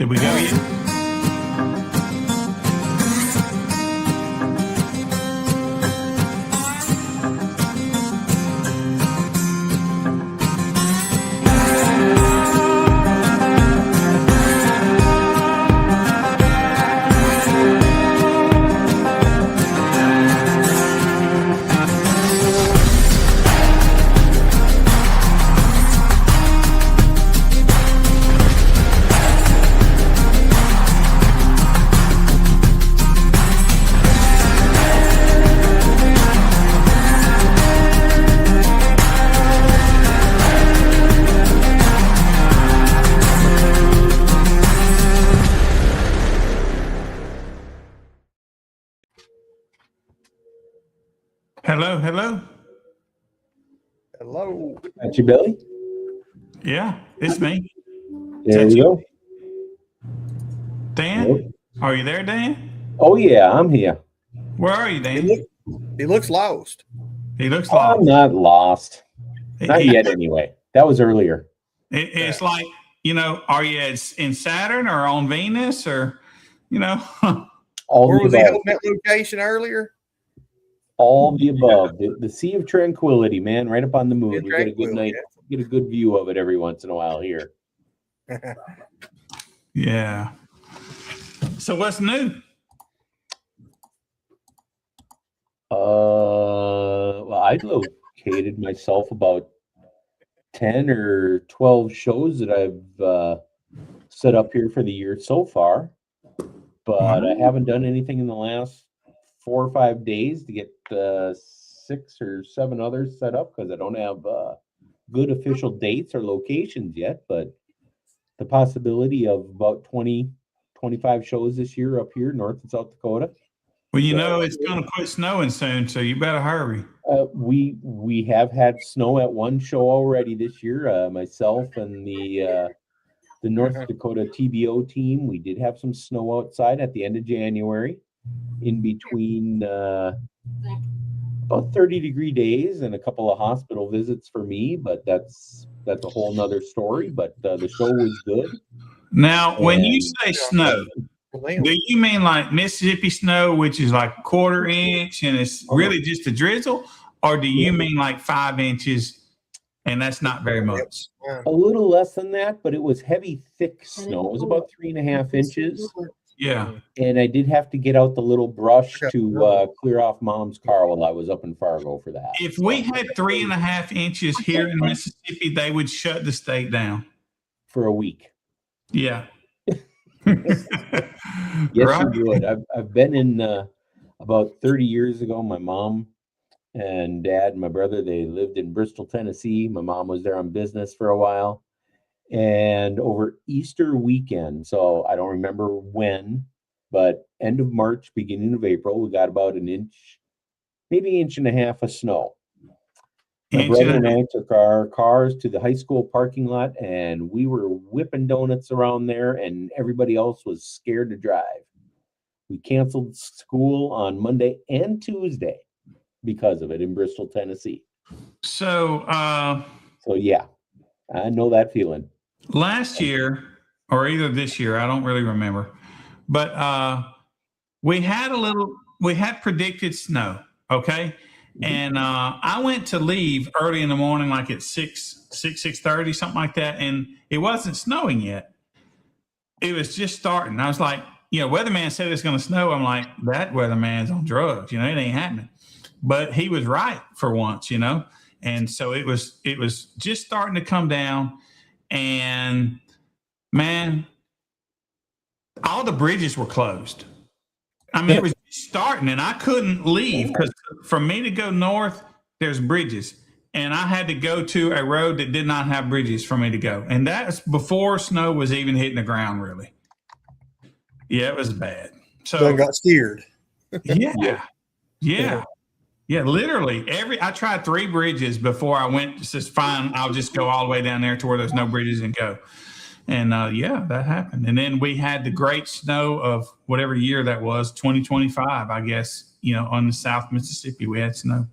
Did we go yet? Hello, hello. Hello. That's you, Billy? Yeah, it's me. There you go. Dan? Yep. Are you there, Dan? Oh, yeah, I'm here. Where are you, Dan? He looks lost. He looks I'm lost. not lost. Not yet, anyway. That was earlier. It's like, are you in Saturn or on Venus or, All Where the was he above. holding that location earlier? All the above. The Sea of Tranquility, man, right up on the moon. Sea of We get a good Tranquility, night, get a good view of it every once in a while here. Yeah. So what's new? Well, I located myself about 10 or 12 shows that I've set up here for the year so far, but I haven't done anything in the last 4 or 5 days to get 6 or 7 others set up because I don't have good official dates or locations yet, but the possibility of about 20, 25 shows this year up here, North and South Dakota. Well, it's going to quit snowing soon, so you better hurry. We have had snow at one show already this year. Myself and the North Dakota TBO team, we did have some snow outside at the end of January, in between about 30-degree days and a couple of hospital visits for me. But that's a whole nother story. But the show was good. Now, when you say snow, Well, do you mean like Mississippi snow, which is like a quarter inch and it's really just a drizzle? Or do you mean like 5 inches and that's not very much? A little less than that, but it was heavy, thick snow. It was about 3.5 inches. Yeah. And I did have to get out the little brush to clear off Mom's car while I was up in Fargo for that. If we had 3.5 inches here in Mississippi, they would shut the state down. For a week. Yeah. Yes, Right. you would. I've been in about 30 years ago. My mom and dad and my brother, they lived in Bristol, Tennessee. My mom was there on business for a while. And over Easter weekend, so I don't remember when, but end of March, beginning of April, we got about an inch, maybe 1.5 inches of snow. My brother and I took our cars to the high school parking lot and we were whipping donuts around there and everybody else was scared to drive. We canceled school on Monday and Tuesday because of it in Bristol, Tennessee. So yeah, I know that feeling. last year, or either this year, I don't really remember, but we had predicted snow. Okay. And I went to leave early in the morning, like at 6:30, something like that. And it wasn't snowing yet. It was just starting. I was like, weatherman said it's going to snow. I'm like, that weatherman's on drugs. It ain't happening. But he was right for once, And so it was just starting to come down. And man, all the bridges were closed. I mean, it was starting and I couldn't leave because for me to go north, there's bridges. And I had to go to a road that did not have bridges for me to go. And that's before snow was even hitting the ground, really. Yeah, it was bad. So I got steered. Yeah. Literally I tried 3 bridges before I went. It's just fine. I'll just go all the way down there to where there's no bridges and go. And that happened. And then we had the great snow of whatever year that was, 2025, I guess, on the South Mississippi, we had snow.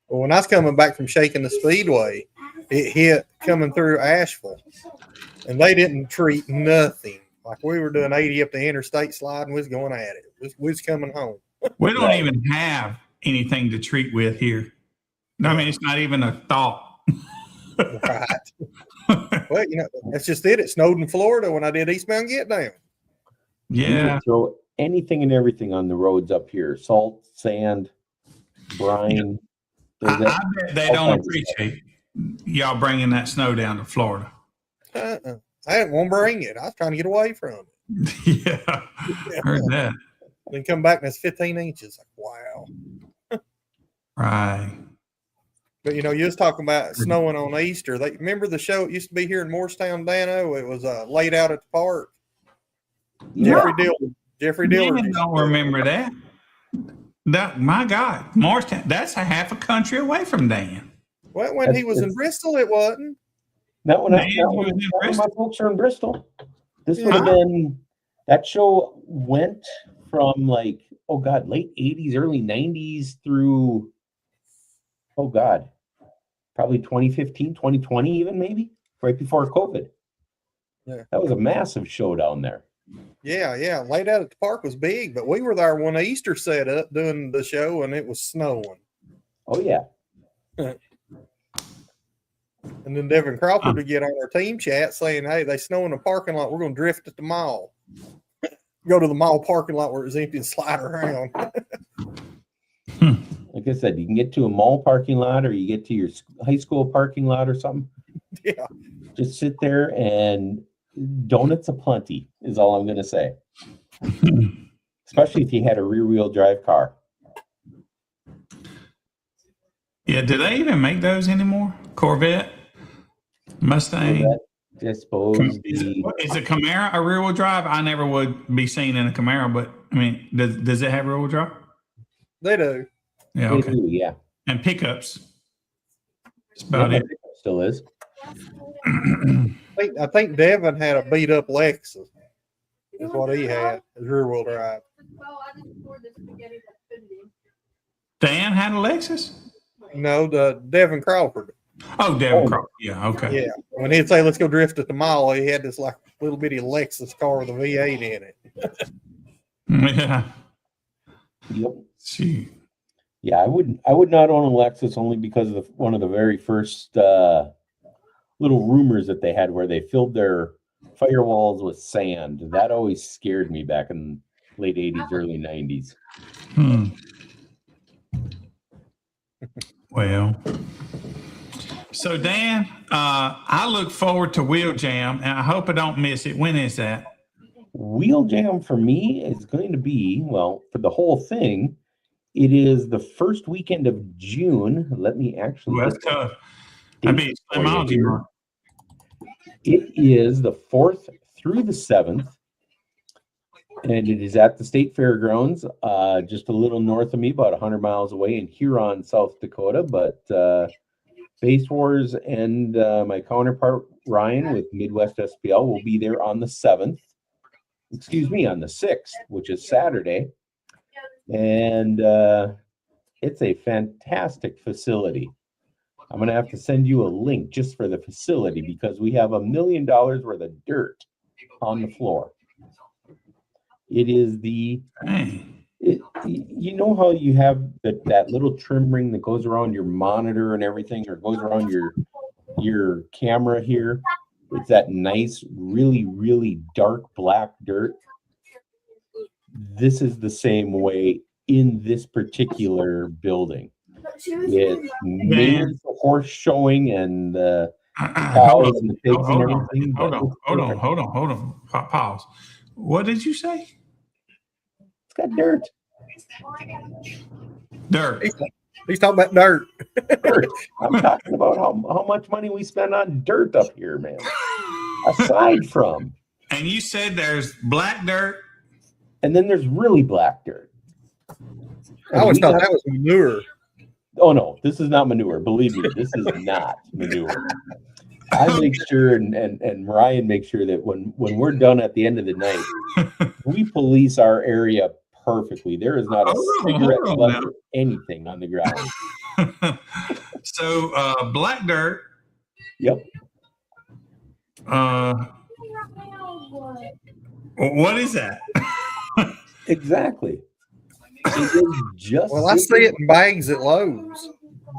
Well, when I was coming back from shaking the speedway, it hit coming through Asheville. and they didn't treat nothing. Like we were doing 80 up the interstate slide and we was going at it. We was coming home. We don't even have anything to treat with here. I mean, it's not even a thought. Right. Well, that's just it. It snowed in Florida when I did eastbound Get Down. You Yeah. can throw anything and everything on the roads up here: salt, sand, brine. I bet they all don't kinds of stuff. appreciate y'all bringing that snow down to Florida. I didn't want to bring it. I was trying to get away from it. Yeah. Heard that. Then come back and it's 15 inches. Like, wow. Right. But you was talking about snowing on Easter. They remember the show? It used to be here in Morristown, Dano. It was laid out at the park. Yeah. Jeffrey Diller. Man, don't remember that. My God, Morristown, that's a half a country away from Dan. Well, when he was in Bristol, it wasn't. Not when, Man, not he when, was in not when my Bristol. folks are in Bristol. This would have been, that show went from like, oh God, late 80s, early 90s through, oh God, probably 2015, 2020 even maybe, right before COVID. Yeah. That was a massive show down there. Yeah. Laid out at the park was big, but we were there when Easter set up doing the show and it was snowing. Oh yeah. And then Devin Crawford would get on our team chat saying, hey, they snow in the parking lot. We're going to drift at the mall. Go to the mall parking lot where it's empty and slide around. Like I said, you can get to a mall parking lot or you get to your high school parking lot or something. Yeah. Just sit there and donuts aplenty is all I'm going to say. Especially if you had a rear-wheel drive car. Yeah, do they even make those anymore? Corvette, Mustang. I suppose Is a Camaro a rear-wheel drive? I never would be seen in a Camaro, but I mean, does it have rear-wheel drive? They do. Yeah, they okay. do, yeah. And pickups. That's about it. Still is. I think Devin had a beat up Lexus. Is what he had. His rear wheel drive. Dan had a Lexus? No, the Devin Crawford. Oh, Devin Crawford. Yeah, okay. Yeah. When he'd say, let's go drift at the mall, he had this like little bitty Lexus car with a V8 in it. Yeah. Yep. Gee. Yeah, I would not own a Lexus only because of one of the very first little rumors that they had where they filled their firewalls with sand. That always scared me back in late 80s, early 90s. Well, so Dan, I look forward to Wheel Jam, and I hope I don't miss it. When is that? Wheel Jam for me is going to be, well, for the whole thing, it is the first weekend of June. Let me actually. Well, that's tough. That'd be a slimology mark. It is the 4th through the 7th, and it is at the State Fairgrounds, just a little north of me, about 100 miles away in Huron, South Dakota. But Base Wars and my counterpart, Ryan, with Midwest SPL, will be there on the 7th. Excuse me, on the 6th, which is Saturday. And it's a fantastic facility. I'm going to have to send you a link just for the facility because we have $1 million worth of dirt on the floor. It is the, you know how you have that little trim ring that goes around your monitor and everything, or goes around your camera here? It's that nice, really, really dark black dirt. This is the same way in this particular building. It's mainly for horse showing and cows and the pigs and everything. Hold on. Pause. What did you say? It's got dirt. Dirt. He's talking about dirt. I'm talking about how much money we spend on dirt up here, man. Aside from. And you said there's black dirt. And then there's really black dirt. I always thought that was manure. Oh no, this is not manure. Believe me, this is not manure. I make sure, and Ryan makes sure that when we're done at the end of the night, we police our area perfectly. There is not a cigarette left or anything on the ground. So black dirt. Yep. What is that? Exactly. It is just Well, I see it in bags at Lowe's.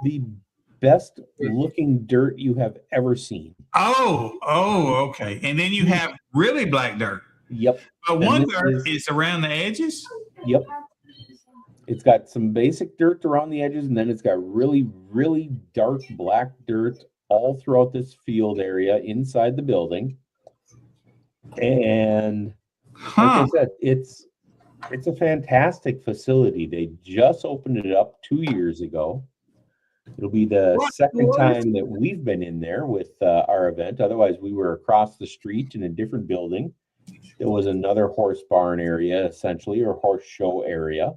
the best looking dirt you have ever seen. Oh, okay. And then you have really black dirt. Yep. But And one this dirt is around the edges. Yep. It's got some basic dirt around the edges, and then it's got really, really dark black dirt all throughout this field area inside the building. And like I said, it's a fantastic facility. They just opened it up 2 years ago. It'll be the second time that we've been in there with our event. Otherwise, we were across the street in a different building. There was another horse barn area, essentially, or horse show area.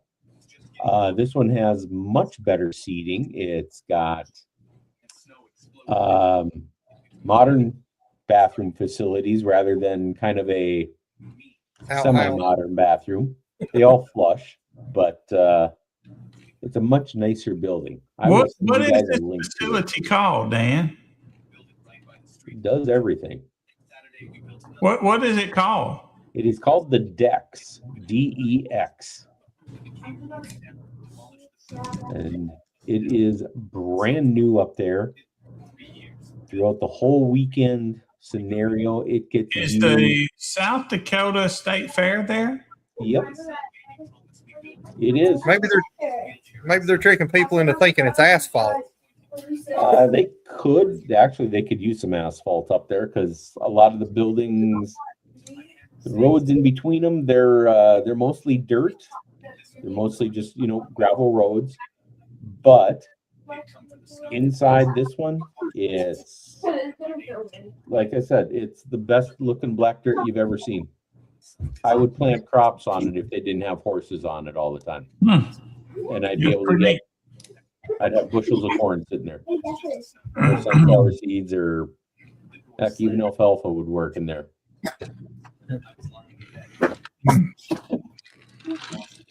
This one has much better seating. It's got modern bathroom facilities rather than kind of a semi-modern bathroom. They all flush, but it's a much nicer building. What is this facility called, Dan? It does everything. What is it called? It is called the DEX, DEX. And it is brand new up there. Throughout the whole weekend scenario, it gets Is the South Dakota State Fair there? Yep. It is. Maybe they're tricking people into thinking it's asphalt. They could use some asphalt up there because a lot of the buildings, the roads in between them, they're mostly dirt. They're mostly just gravel roads. But inside this one, it's like I said, it's the best looking black dirt you've ever seen. I would plant crops on it if they didn't have horses on it all the time. And I'd be able to I'd have bushels of corn sitting there. Or sunflower seeds, or heck, even alfalfa would work in there.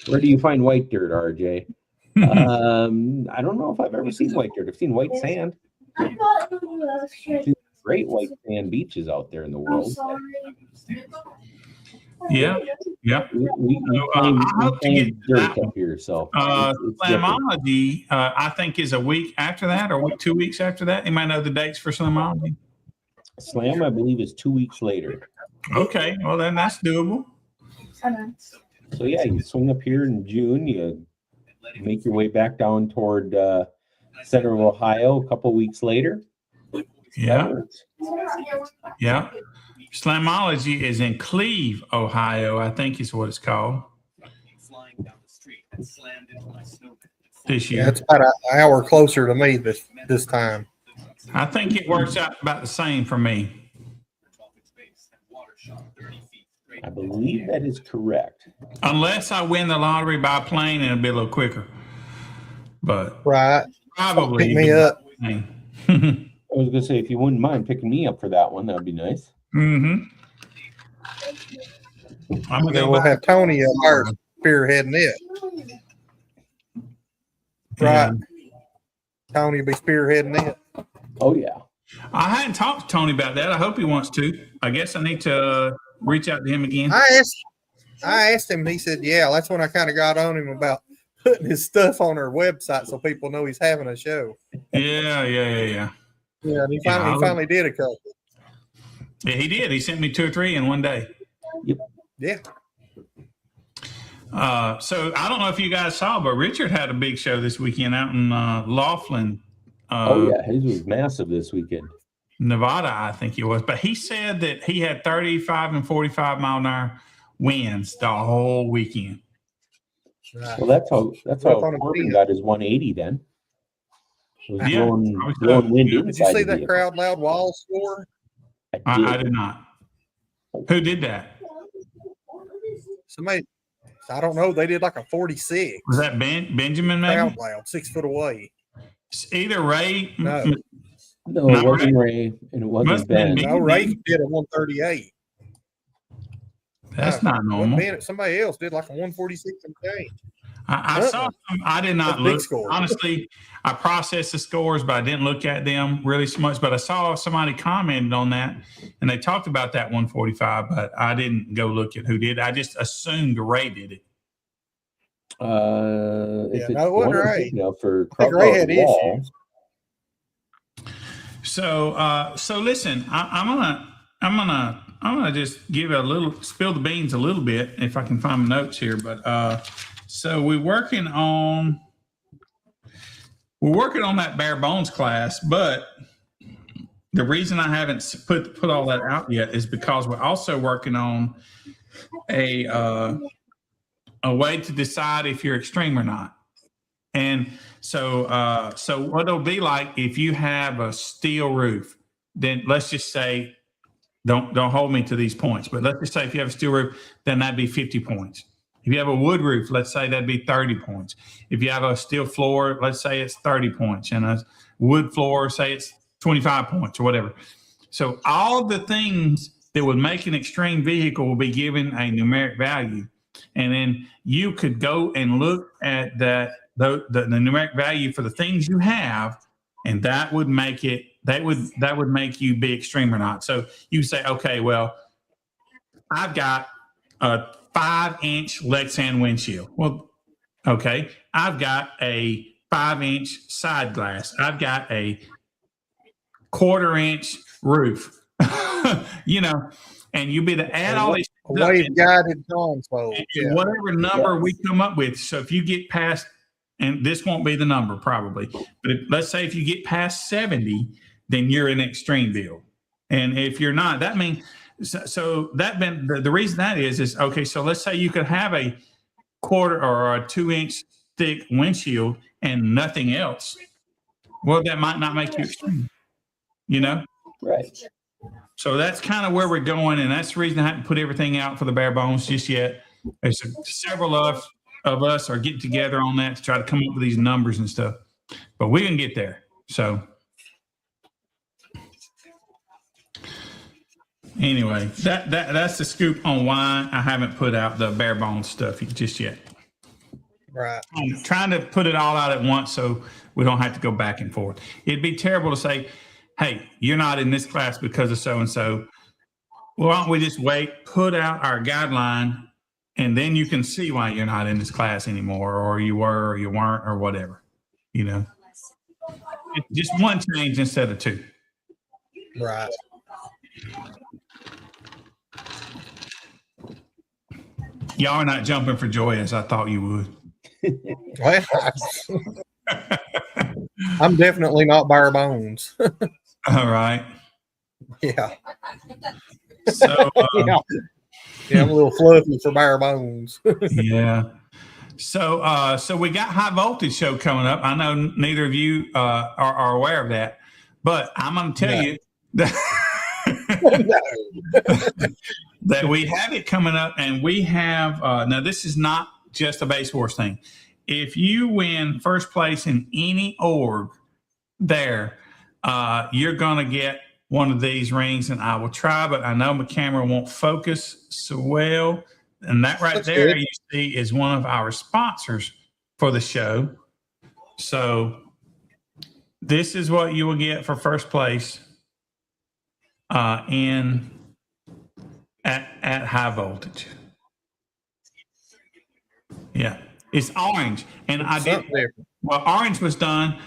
Where do you find white dirt, RJ? I don't know if I've ever seen white dirt. I've seen white sand. Great white sand beaches out there in the world. Yeah. We claim dirt up here, so Slamology, I think, is a week after that, or 2 weeks after that. You might know the dates for Slamology. Slam, I believe, is 2 weeks later. Okay, well then that's doable. So yeah, you swing up here in June, you make your way back down toward center of Ohio a couple weeks later. Yeah. Slamology is in Cleve, Ohio, I think is what it's called. This year. Yeah, it's about an hour closer to me this time. I think it works out about the same for me. I believe that is correct. Unless I win the lottery by plane and it'll be a little quicker. But right. Probably pick me up. I was gonna say, if you wouldn't mind picking me up for that one, that'd be nice. Mm-hmm. We'll have Tony up there spearheading it. Right. Yeah. Tony will be spearheading it. Oh yeah. I hadn't talked to Tony about that. I hope he wants to. I guess I need to reach out to him again. I asked him. He said, "Yeah." That's when I kind of got on him about putting his stuff on our website so people know he's having a show. Yeah. Yeah, and he finally did a couple. Yeah, he did. He sent me 2 or 3 in one day. Yep. Yeah. So I don't know if you guys saw, but Richard had a big show this weekend out in Laughlin. Oh yeah, his was massive this weekend. Nevada, I think it was. But he said that he had 35 and 45 mile an hour winds the whole weekend. Right. Well, that's how Corbin got his 180 then. It was blowing wind inside. Did you see that crowd loud wall score? I did not. Who did that? Somebody, I don't know. They did like a 46. Was that Benjamin? Maybe? Crowd loud, 6 foot away. Either Ray. No, it wasn't Ray, and it wasn't Ben. No, Ray did a 138. That's not normal. Somebody else did like a 146 and change. I saw some. I did not That's big look. score. Honestly, I processed the scores, but I didn't look at them really so much. But I saw somebody commented on that, and they talked about that 145, but I didn't go look at who did. I just assumed Ray did it. If it's no, it the wasn't one I'm Ray. thinking of for I think Ray Crouch had Wall, issues. So listen, I'm gonna just give a little spill the beans a little bit if I can find my notes here. But so we're working on that bare bones class, but the reason I haven't put all that out yet is because we're also working on a way to decide if you're extreme or not. And so what it'll be like if you have a steel roof, then let's just say, don't hold me to these points, but let's just say if you have a steel roof, then that'd be 50 points. If you have a wood roof, let's say that'd be 30 points. If you have a steel floor, let's say it's 30 points, and a wood floor, say it's 25 points or whatever. So all the things that would make an extreme vehicle will be given a numeric value. And then you could go and look at the numeric value for the things you have, and that would make it, that would make you be extreme or not. So you say, okay, well, I've got a 5-inch Lexan windshield. Well, okay, I've got a 5-inch side glass. I've got a 1/4-inch roof. And you'll be to add all these A wave guided console. and whatever number we come up with. So if you get past, and this won't be the number probably, but let's say if you get past 70, then you're in extreme build. And if you're not, that means, so that been the reason that is okay. So let's say you could have a 1/4 or a 2-inch thick windshield and nothing else. Well, that might not make you extreme, right? So that's kind of where we're going, and that's the reason I haven't put everything out for the bare bones just yet. There's several of us are getting together on that to try to come up with these numbers and stuff, but we can get there. So anyway, that's the scoop on why I haven't put out the bare bones stuff just yet. Right. I'm trying to put it all out at once so we don't have to go back and forth. It'd be terrible to say, hey, you're not in this class because of so-and-so. Well, why don't we just wait, put out our guideline, and then you can see why you're not in this class anymore, or you were, or you weren't, or whatever, Just one change instead of two. Right. Y'all are not jumping for joy as I thought you would. Well, I'm definitely not bare bones. All right. Yeah. So, Yeah, I'm a little fluffy for bare bones. yeah. So we got High Voltage show coming up. I know neither of you are aware of that, but I'm going to tell you that, that we have it coming up, and we have now this is not just a base horse thing. If you win first place in any org there, you're going to get one of these rings, and I will try, but I know my camera won't focus so well. And that right there, good. you see, is one of our sponsors for the show. So this is what you will get for first place at High Voltage. Yeah, it's orange, and I did. Well, orange was done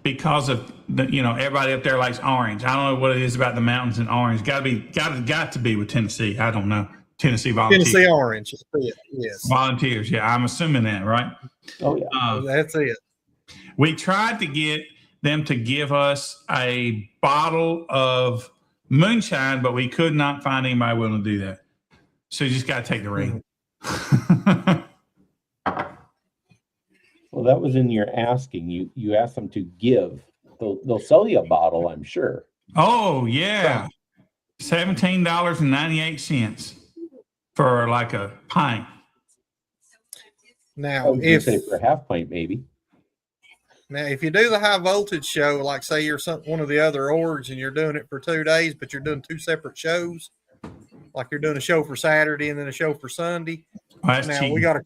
because of everybody up there likes orange. I don't know what it is about the mountains and orange. Got to be with Tennessee. I don't know. Tennessee volunteers. Tennessee orange. Yes. Volunteers. Yeah, I'm assuming that, right? Oh yeah. That's it. We tried to get them to give us a bottle of moonshine, but we could not find anybody willing to do that. So you just got to take the ring. Well, that was in your asking. You asked them to give. They'll sell you a bottle, I'm sure. Oh yeah, $17.98 for like a pint. I Now, was gonna say for a half pint, maybe. Now, if you do the High Voltage show, like say you're one of the other orgs and you're doing it for 2 days, but you're doing 2 separate shows, like you're doing a show for Saturday and then a show for Sunday, Oh, that's Now cheating. we got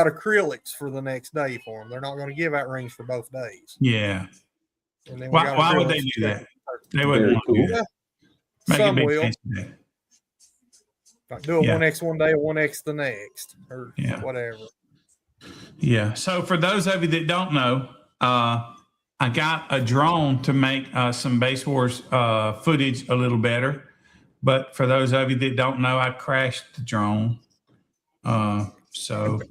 acrylics for the next day for them. They're not going to give out rings for both days. Yeah. And then we Why, got why would they acrylics do that? check. They wouldn't Very want to do cool. that. Make Some a big will. fancy day. Like do a Yeah. 1X one day, a 1X the next, or Yeah. whatever. Yeah. So for those of you that don't know, I got a drone to make some Base Wars footage a little better. But for those of you that don't know, I crashed the drone. So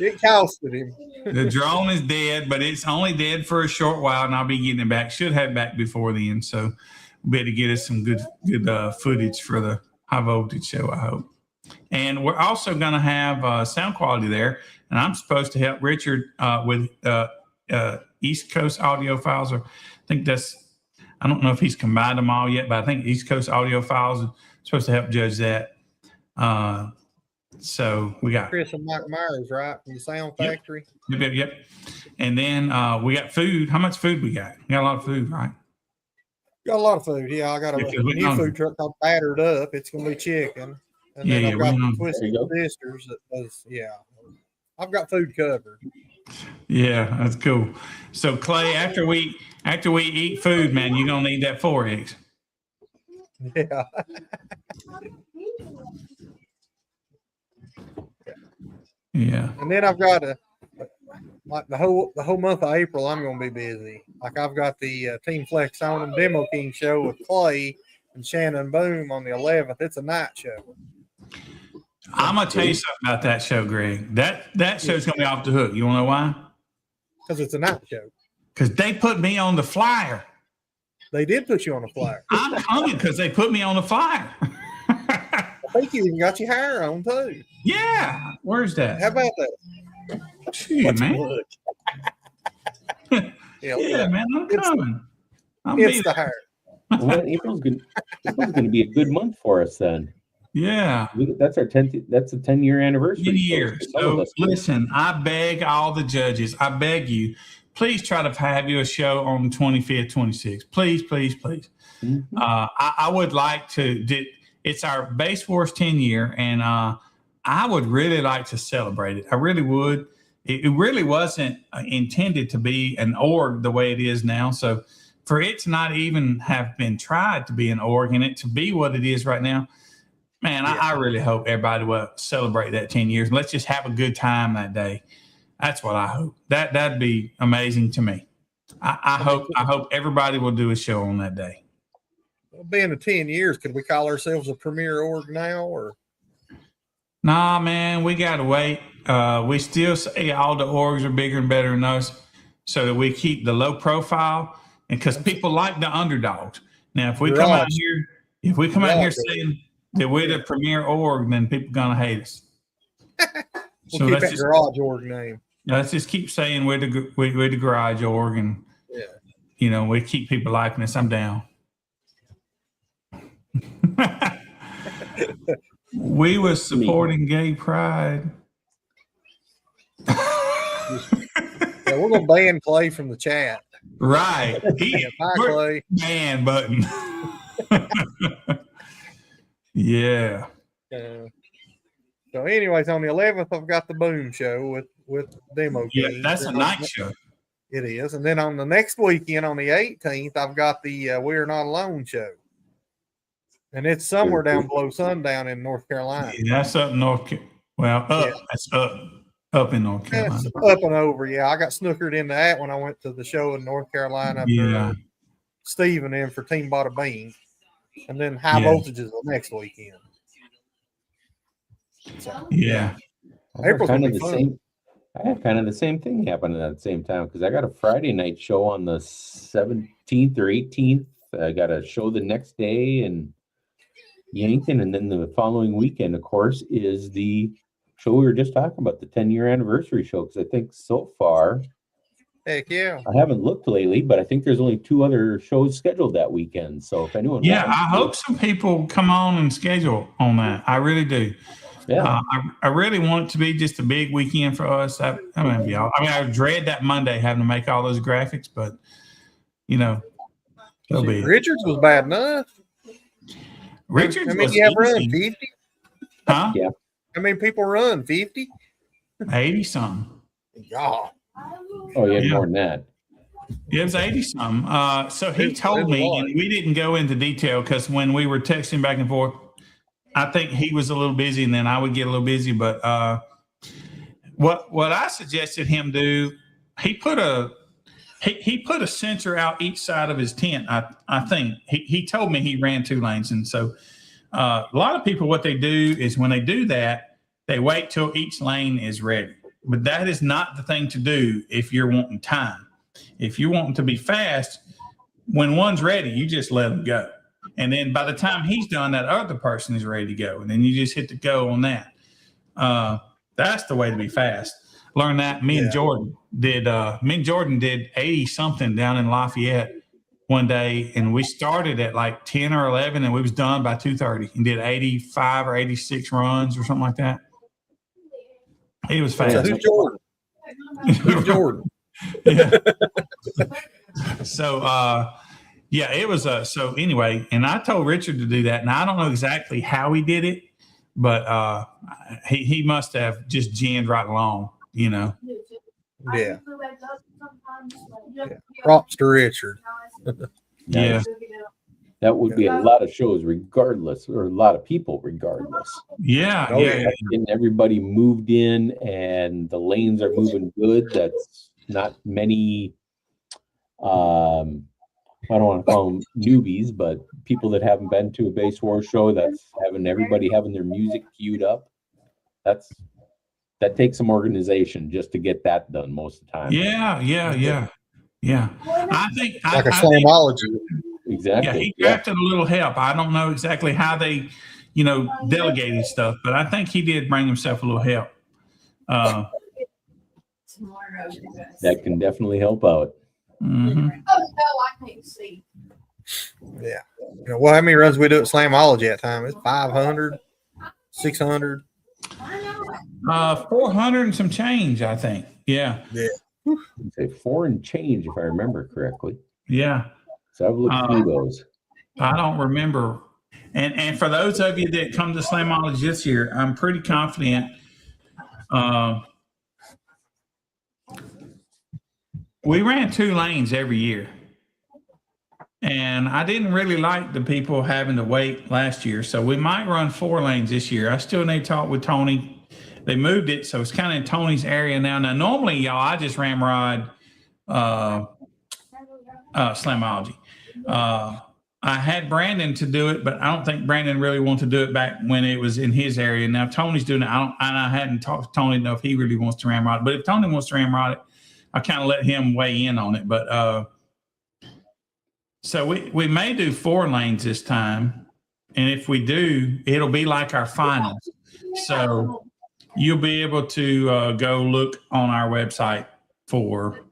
It costed him. the drone is dead, but it's only dead for a short while, and I'll be getting it back. Should have it back before then. So we'll be able to get us some good footage for the high voltage show, I hope. And we're also going to have sound quality there. And I'm supposed to help Richard with East Coast audio files. Or I think I don't know if he's combined them all yet, but I think East Coast audio files are supposed to help judge that. So we got Chris and Mike Myers, right? From the Sound Yep. Factory. Yep. And then we got food. How much food we got? We got a lot of food, right? Got a lot of food. Yeah, I got a Because we new don't- food truck called Battered Up. It's going to be chicken. And then Yeah, I've we got don't- the Twisted There you Sisters. That does, yeah. I've got food covered. Yeah, that's cool. So Clay, after we eat food, man, you're gonna need that 4X. Yeah. Yeah. And then I've got like the whole month of April, I'm going to be busy. Like I've got the Team Flex on and Demo King show with Clay and Shannon Boom on the 11th. It's a night show. I'm gonna tell you something about that show, Greg. That show's gonna be off the hook. You wanna know why? Because it's a night show. Because they put me on the flyer. They did put you on a flyer. I'm coming because they put me on the flyer. I think you even got your hair on too. Yeah. Where's that? How about that? Shoot, man. Look. Yeah, look at Yeah, that. man, I'm It's- coming. I'm It's being- the hair. Well, April's going to be a good month for us then. yeah. That's our 10th. That's a 10-year anniversary. 10 So years. some of So us- listen, I beg all the judges, I beg you, please try to have you a show on the 25th, 26th. Please, please, please. Mhm. I would like to. It's our Base Wars 10 year, and I would really like to celebrate it. I really would. It really wasn't intended to be an org the way it is now. So for it to not even have been tried to be an org and it to be what it is right now, man, I really hope everybody will celebrate that 10 years. Let's just have a good time that day. That's what I hope. That'd be amazing to me. I hope everybody will do a show on that day. Well, being a 10 years, could we call ourselves a premier org now? Or Nah, man, we gotta wait. We still say all the orgs are bigger and better than us, so that we keep the low profile, and because people like the underdogs. Now, if we come out here saying that we're the premier org, then people gonna hate us. we'll So keep let's that just garage org name. keep saying we're the garage org, and Yeah. we keep people liking us. I'm down. We was supporting gay pride. Yeah, we're gonna ban Clay from the chat. Right. Yeah, bye, We're- Clay. Man button. Yeah. So, anyways, on the 11th, I've got the Boom show with Demo Yeah, King. that's a night show. It is, and then on the next weekend, on the 18th, I've got the We're Not Alone show, and it's somewhere down below sundown in North Carolina. Yeah, that's up north. Well, up. Yeah. That's up in North Carolina. It's up and over. Yeah, I got snookered into that when I went to the show in North Carolina Yeah. for Steven in for Team Bada Bean, and then High Yeah. Voltage is the next weekend. So, Yeah. I have April's kind gonna of be the fun. same. I have kind of the same thing happening at the same time because I got a Friday night show on the 17th or 18th. I got a show the next day in Yankton, and then the following weekend, of course, is the show we were just talking about, the 10-year anniversary show. Because I think so far, Heck yeah. I haven't looked lately, but I think there's only 2 other shows scheduled that weekend. So if anyone, Yeah. wants I to- hope some people come on and schedule on that. I really do. Yeah, I really want it to be just a big weekend for us. I I dread that Monday having to make all those graphics, but it'll be. Richards was bad enough. Richards I mean, was you have run easy. 50. Huh? Yeah. How many people run? 50? 80 something. God. Oh, you had Yeah. more than that. It was 80 something. So he It's told a me, lot. and we didn't go into detail because when we were texting back and forth, I think he was a little busy and then I would get a little busy. But what I suggested him do, he put a sensor out each side of his tent. I think he told me he ran 2 lanes. And so a lot of people, what they do is when they do that, they wait till each lane is ready. But that is not the thing to do if you're wanting time. If you want them to be fast, when one's ready, you just let them go. And then by the time he's done, that other person is ready to go. And then you just hit the go on that. That's the way to be fast. Learn that. Me and Jordan did 80 something down in Lafayette one day. And we started at like 10 or 11 and we was done by 2:30 and did 85 or 86 runs or something like that. He was So fast. who's Jordan? Who's Jordan? Yeah. So yeah, it was so anyway, and I told Richard to do that, and I don't know exactly how he did it, but he must have just ginned right along, you know. Yeah. Props to Richard. Yeah. That would be a lot of shows regardless, or a lot of people regardless. Yeah, Oh, yeah, yeah. Getting everybody moved in and the lanes are moving good. That's not many, I don't want to call them newbies, but people that haven't been to a base horse show, that's having everybody having their music queued up. That takes some organization just to get that done most of the time. Yeah. I think Like a I think, slamology. Exactly. yeah, he drafted a little help. I don't know exactly how they, delegated stuff, but I think he did bring himself a little help. That can definitely help out. Mhm. Oh, no, I can't see. Yeah. Well, how many runs we do at Slamology at time? It's 500, 600. 400 and some change, I think. Yeah. I'd say 4 and change, if I remember correctly. Yeah. So I've looked through those. I don't remember. And for those of you that come to Slamology this year, I'm pretty confident. We ran 2 lanes every year. And I didn't really like the people having to wait last year. So we might run 4 lanes this year. I still need to talk with Tony. They moved it, so it's kind of in Tony's area now. Now, normally, y'all, I just ramrod Slamology. I had Brandon to do it, but I don't think Brandon really wanted to do it back when it was in his area. Now Tony's doing it. I hadn't talked to Tony to know if he really wants to ramrod it. But if Tony wants to ramrod it, I kind of let him weigh in on it. But so we may do 4 lanes this time, and if we do, it'll be like our finals. So you'll be able to go look on our website for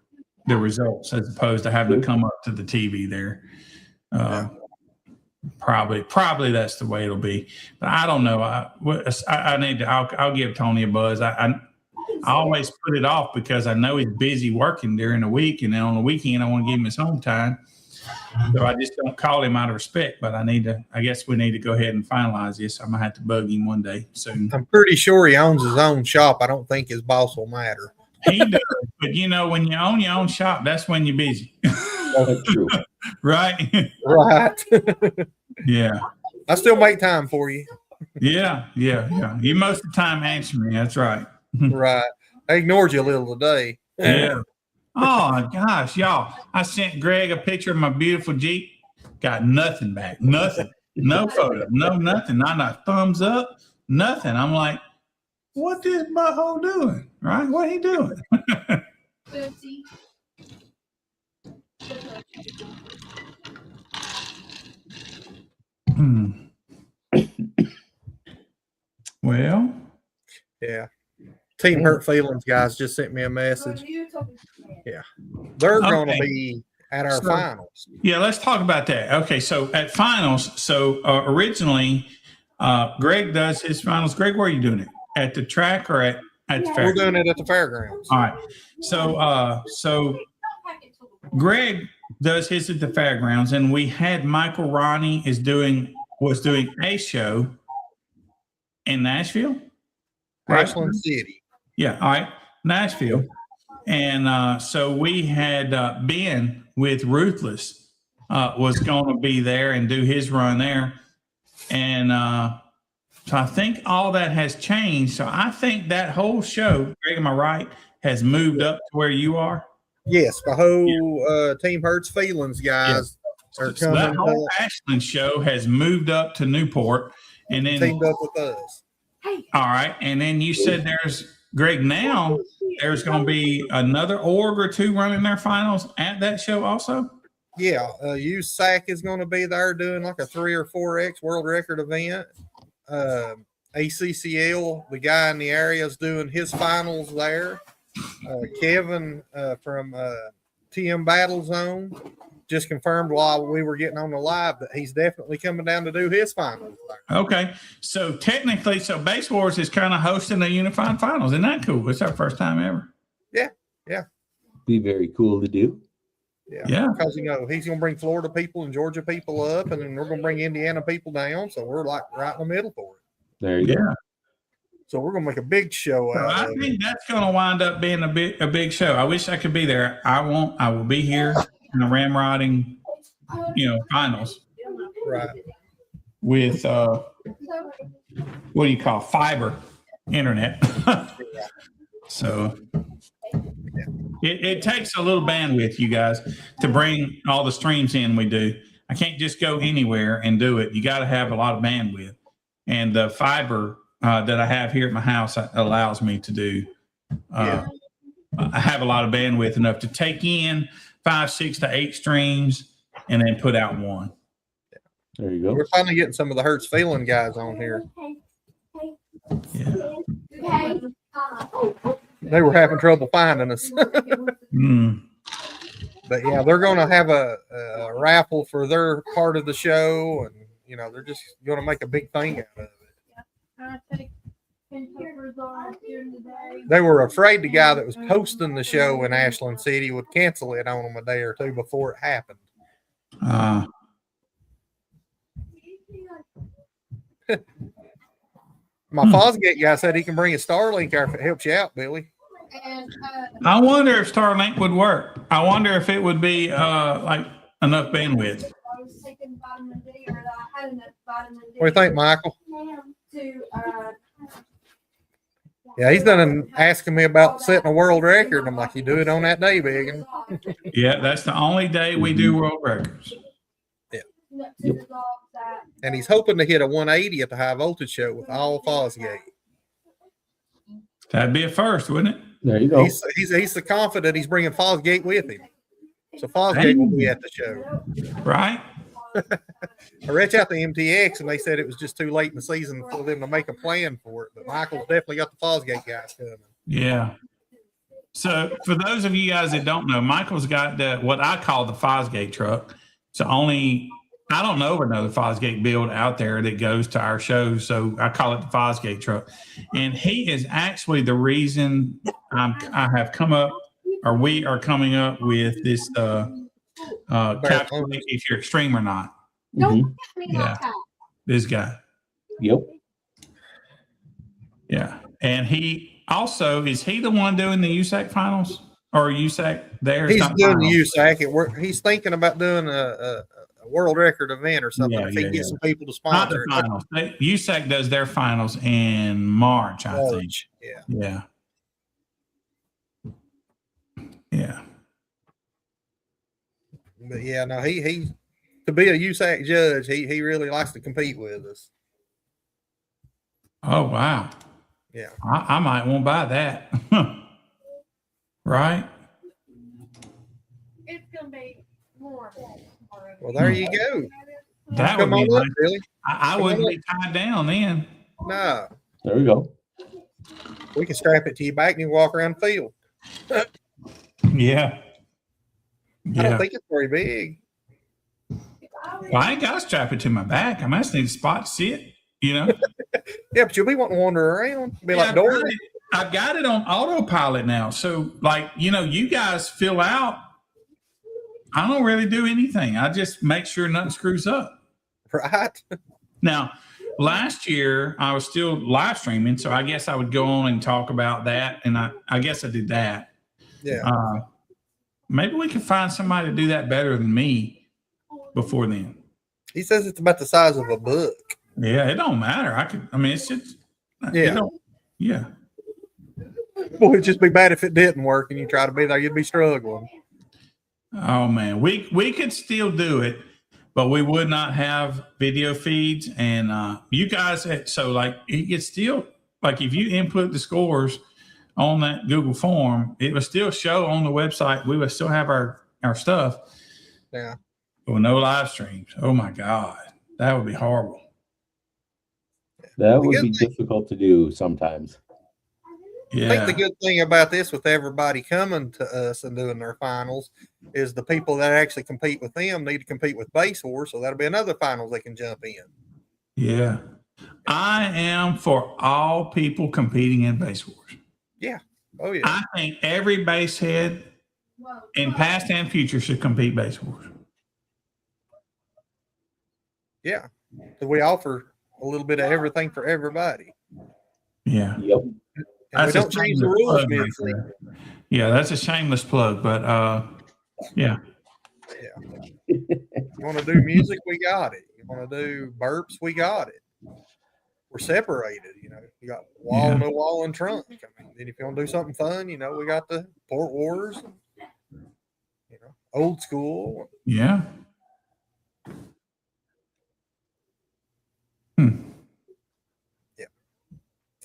the results as opposed to having to come up to the TV there. Probably that's the way it'll be, but I don't know. I need to. I'll give Tony a buzz. I always put it off because I know he's busy working during the week, and then on the weekend I want to give him his home time. So I just don't call him out of respect. But I guess we need to go ahead and finalize this. I'm gonna have to bug him one day soon. I'm pretty sure he owns his own shop. I don't think his boss will matter. He does, but when you own your own shop, that's when you're busy, That's true. right? Right. Yeah. I still make time for you. Yeah. You most of the time answer me. That's right. Right. I ignored you a little today. Yeah. Oh gosh, y'all! I sent Greg a picture of my beautiful Jeep. Got nothing back. Nothing. No photo. No nothing. Not a thumbs up. Nothing. I'm like, what this butthole doing? Right? What he doing? Oopsie. Well, Yeah. Team Hurt Feelings guys just sent me a message. Yeah. They're going to Okay. be at our So- finals. yeah, let's talk about that. Okay, so at finals, originally, Greg does his finals. Greg, where are you doing it? At the track or at the fair? We're doing it at the fairgrounds. All right. So Greg does his at the fairgrounds, and we had Michael Ronnie was doing a show in Nashville, right? Ashland City. Yeah, all right, Nashville. And so we had Ben with Ruthless was going to be there and do his run there. And so I think all that has changed. So I think that whole show, Greg, am I right, has moved up to where you are? Yes, the whole Team Hurts Feelings guys are So that coming whole Ashland show has moved up to Newport. And then, teamed up with us. all right. And then you said there's, Greg, now there's going to be another org or two running their finals at that show also? Yeah, USAC is going to be there doing like a 3 or 4X world record event. ACCL, the guy in the area, is doing his finals there. Kevin from TM Battle Zone just confirmed while we were getting on the live that he's definitely coming down to do his finals there. Okay. So technically, so Base Wars is kind of hosting the unified finals. Isn't that cool? It's our first time ever. Be very cool to do. Yeah. Because, you know, he's going to bring Florida people and Georgia people up, and then we're going to bring Indiana people down. So we're like right in the middle for it. There you go. Yeah. So we're going to make a big show So out I of it. think that's going to wind up being a big show. I wish I could be there. I won't. I will be here in the ramrodding, finals Right. with what do you call fiber internet. So it takes a little bandwidth, you guys, to bring all the streams in. We do. I can't just go anywhere and do it. You got to have a lot of bandwidth, and the fiber that I have here at my house allows me to do. I have a lot of bandwidth enough to take in 5, 6 to 8 streams and then put out one. There you go. We're finally getting some of the Hurts Feeling guys on here. Yeah. They were having trouble finding us. Mm. But yeah, they're going to have a raffle for their part of the show, and they're just going to make a big thing out of it. They were afraid the guy that was posting the show in Ashland City would cancel it on them a day or two before it happened. My Fosgate guy said he can bring a Starlink there if it helps you out, Billy. I wonder if Starlink would work. I wonder if it would be like enough bandwidth. I was taking vitamin D, or I had enough vitamin D. What do you think, Michael? Yeah, he's done asking me about setting a world record. I'm like, you do it on that day, Biggin. Yeah, that's the only day we do world records. And he's hoping to hit a 180 at the high voltage show with all Fosgate. That'd be a first, wouldn't it? There you go. He's so confident he's bringing Fosgate with him. So Fosgate will be at the show. Right? I reached out to MTX and they said it was just too late in the season for them to make a plan for it. But Michael's definitely got the Fosgate guys coming. Yeah. So for those of you guys that don't know, Michael's got what I call the Fosgate truck. So I don't know of another Fosgate build out there that goes to our show. So I call it the Fosgate truck. And he is actually the reason I have come up, or we are coming up with this calculate if you're extreme or not. Mhm. Yeah. This guy. Yep. Yeah. And he also, is he the one doing the USAC finals, or USAC there? He's doing the USAC. He's thinking about doing a world record event or something. Yeah, if he can get some people to Not the sponsor it. finals. USAC does their finals in March, I think. Yeah. Yeah. Yeah. But yeah, no, he to be a USAC judge, he really likes to compete with us. Oh, wow. Yeah. I might want to buy that. Right? It's gonna be warm. Well, there you go. That would Come be on nice. up, Billy. I wouldn't be tied down then. No, There we go. we can strap it to your back and you walk around the field. Yeah. I don't Yeah. think it's very big. Well, I ain't got to strap it to my back. I just need a spot to sit, Yeah, but you'll be wanting to wander around. Be Yeah, like Dory. I've got it on autopilot now. So, like, you guys fill out. I don't really do anything. I just make sure nothing screws up. Right? Now, last year I was still live streaming, so I guess I would go on and talk about that, and I guess I did that. Yeah. Maybe we can find somebody to do that better than me before then. He says it's about the size of a book. Yeah, it don't matter. I mean, it's just Yeah. Yeah. Boy, it'd just be bad if it didn't work and you try to be there, you'd be struggling. Oh man, we could still do it, but we would not have video feeds. And you guys, so like it could still, like if you input the scores on that Google form, it would still show on the website. We would still have our stuff. Yeah. But with no live streams. Oh my God, that would be horrible. That would be difficult to do sometimes. Yeah. I think the good thing about this, with everybody coming to us and doing their finals, is the people that actually compete with them need to compete with Base Wars, so that'll be another finals they can jump in. Yeah. I am for all people competing in Base Wars. Yeah. Oh yeah. I think every base head in past and future should compete Base Wars. Yeah. So we offer a little bit of everything for everybody. Yeah. Yep. And we don't change the rules plug right mid-season. there. Yeah, that's a shameless plug, but yeah. You want to do music, we got it. You want to do burps, we got it. We're separated, you know. You got wall, Yeah. no wall, and trunk. I mean, then if you want to do something fun, you know, we got the Port Wars, you know, old school. Yeah.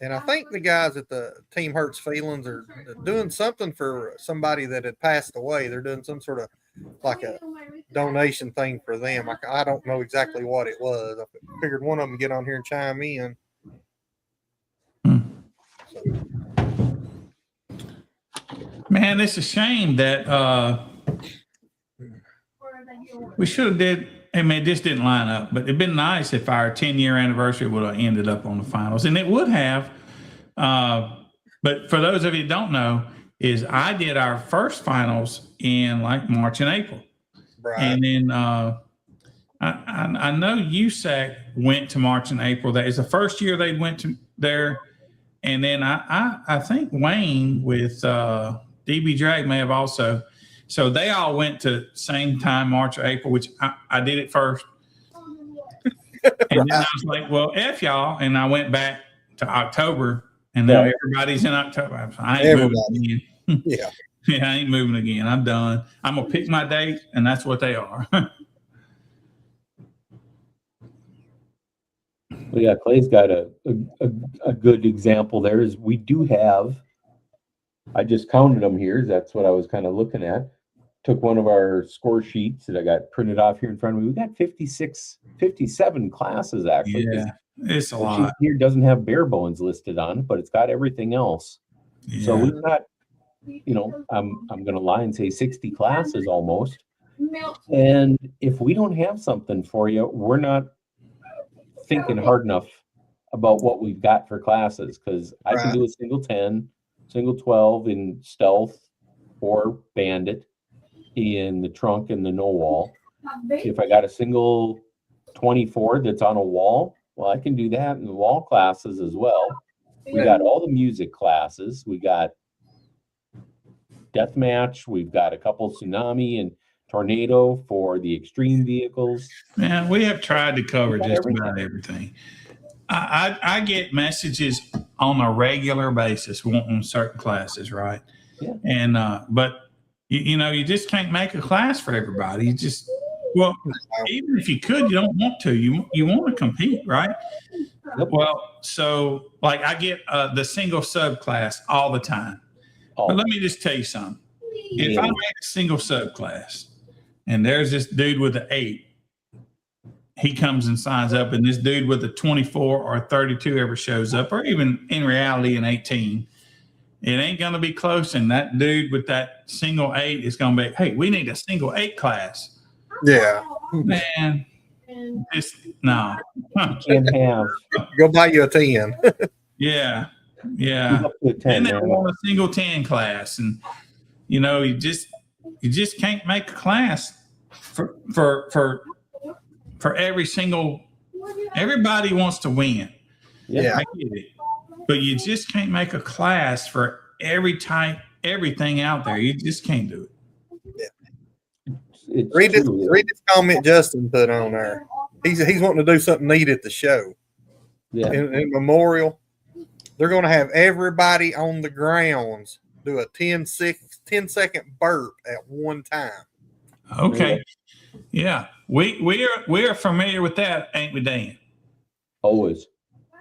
And I think the guys at the Team Hurts Feelings are doing something for somebody that had passed away. They're doing some sort of like a donation thing for them. I don't know exactly what it was. I figured one of them would get on here and chime in. Man, it's a shame that we should have did. I mean, it just didn't line up, but it'd been nice if our 10-year anniversary would have ended up on the finals, and it would have. But for those of you who don't know, is I did our first finals in like March and April. Right. And then I know USAC went to March and April. That is the first year they went to there. And then I think Wayne with DB Drag may have also. So they all went to same time, March or April, which I did it first. And then I was like, well, F y'all. And I went back to October, and now everybody's in October. I ain't moving again. Yeah. Yeah, I ain't moving again. I'm done. I'm going to pick my date, and that's what they are. Well, yeah, Clay's got a good example there. Is we do have, I just counted them here. That's what I was kind of looking at. Took one of our score sheets that I got printed off here in front of me. We got 57 classes actually. Yeah, it's a The lot. sheet here doesn't have bare bones listed on it, but it's got everything else. Yeah. So we've got, you know, I'm going to lie and say 60 classes almost. And if we don't have something for you, we're not thinking hard enough about what we've got for classes, because I can do a single 10, single 12 in stealth or bandit in the trunk and the no wall. If I got a single 24 that's on a wall, well, I can do that in the wall classes as well. We got all the music classes. We got deathmatch. We've got a couple tsunami and tornado for the extreme vehicles. Man, we have tried to cover just about everything. I get messages on a regular basis wanting certain classes, right? Yeah. And but you know, you just can't make a class for everybody. You just, well, even if you could, you don't want to. You want to compete, right? Yep. Well, so like I get the single subclass all the time. But let me just tell you something. If I make a single subclass and there's this dude with an 8, he comes and signs up, and this dude with a 24 or 32 ever shows up, or even in reality an 18, it ain't going to be close. And that dude with that single 8 is going to be, hey, we need a single 8 class. Yeah. Man, just no. Can't have. Go buy you a 10. Yeah. Yeah. Up to a 10, And they man. want a single 10 class. And, you know, you just can't make a class for every single Everybody wants to win. Yeah. I get it. But you just can't make a class for every type, everything out there. You just can't do it. It's Read this, true. read this comment Justin put on there. He's wanting to do something neat at the show. Yeah. In Memorial, they're going to have everybody on the grounds do a 10-second burp at one time. Okay. Yeah. We are familiar with that, ain't we, Dan? Always.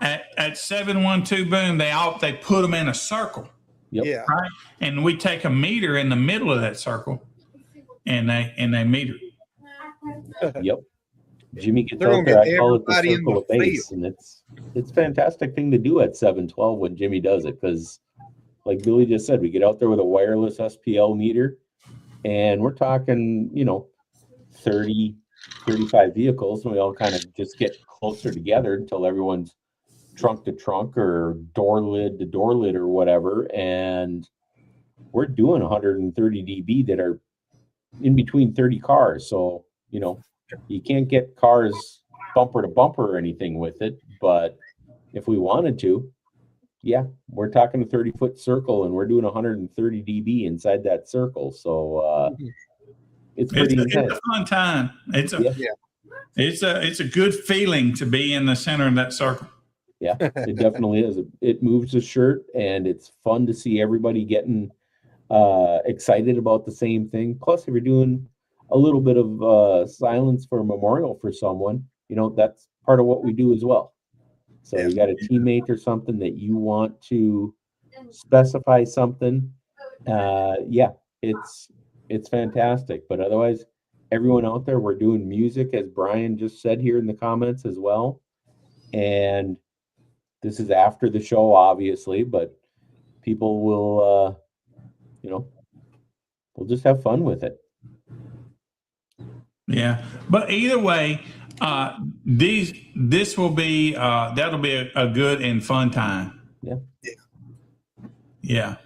At 712 Boom, they put them in a circle, Yep. Yeah. right? And we take a meter in the middle of that circle, and they meter. Yep. Jimmy gets They're out gonna there. get I call it the everybody in circle of the base, field. and it's a fantastic thing to do at 712 when Jimmy does it, because like Billy just said, we get out there with a wireless SPL meter, and we're talking, 30, 35 vehicles, and we all kind of just get closer together until everyone's trunk to trunk or door lid to door lid or whatever, and we're doing 130 dB that are in between 30 cars. So you can't get cars bumper to bumper or anything with it, but if we wanted to, yeah, we're talking a 30-foot circle and we're doing 130 dB inside that circle. So it's pretty intense. It's a fun time. Yeah. It's a good feeling to be in the center of that circle. Yeah, it definitely is. It moves the shirt, and it's fun to see everybody getting excited about the same thing. Plus, if you're doing a little bit of silence for a memorial for someone, that's part of what we do as well. So you got a teammate or something that you want to specify something. Yeah, it's fantastic. But otherwise, everyone out there, we're doing music, as Brian just said here in the comments as well. And this is after the show, obviously, but people will, we'll just have fun with it. Yeah, but either way, this will be that'll be a good and fun time. Yeah.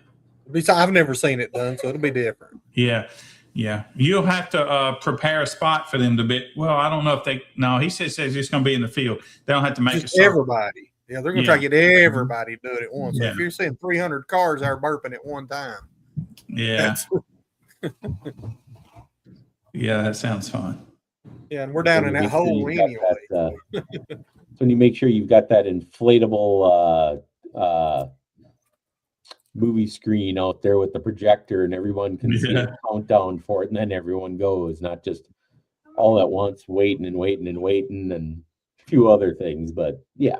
Besides, I've never seen it done, so it'll be different. Yeah. You'll have to prepare a spot for them to be. Well, I don't know if no, he says it's going to be in the field. They don't have to make Just a circle. everybody. Yeah, they're going to try to get everybody to do it at once. So Yeah. if you're seeing 300 cars there burping at one time, Yeah. Yeah, that sounds fun. yeah, and we're down in that hole anyway. When you make sure you've got that inflatable movie screen out there with the projector, and everyone can see a countdown for it, and then everyone goes, not just all at once, waiting and a few other things. But yeah,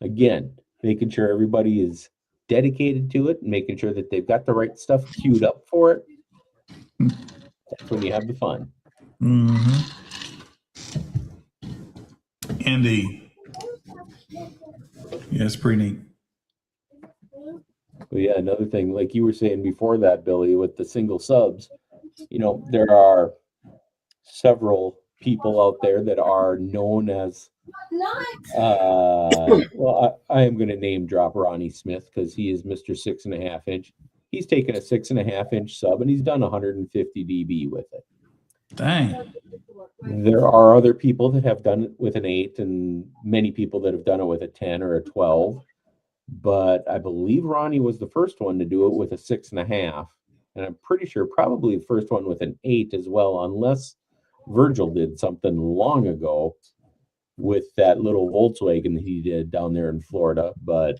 again, making sure everybody is dedicated to it and making sure that they've got the right stuff queued up for it. That's when you have the fun. Mm-hmm. Indeed. Yeah, it's pretty neat. But yeah, another thing, like you were saying before that, Billy, with the single subs, there are several people out there that are known as, well, I am going to name drop Ronnie Smith because he is Mr. 6.5 inch. He's taken a 6.5 inch sub and he's done 150 dB with it. Dang. There are other people that have done it with an 8 and many people that have done it with a 10 or a 12. But I believe Ronnie was the first one to do it with a 6.5. And I'm pretty sure probably the first one with an 8 as well, unless Virgil did something long ago with that little Volkswagen that he did down there in Florida. But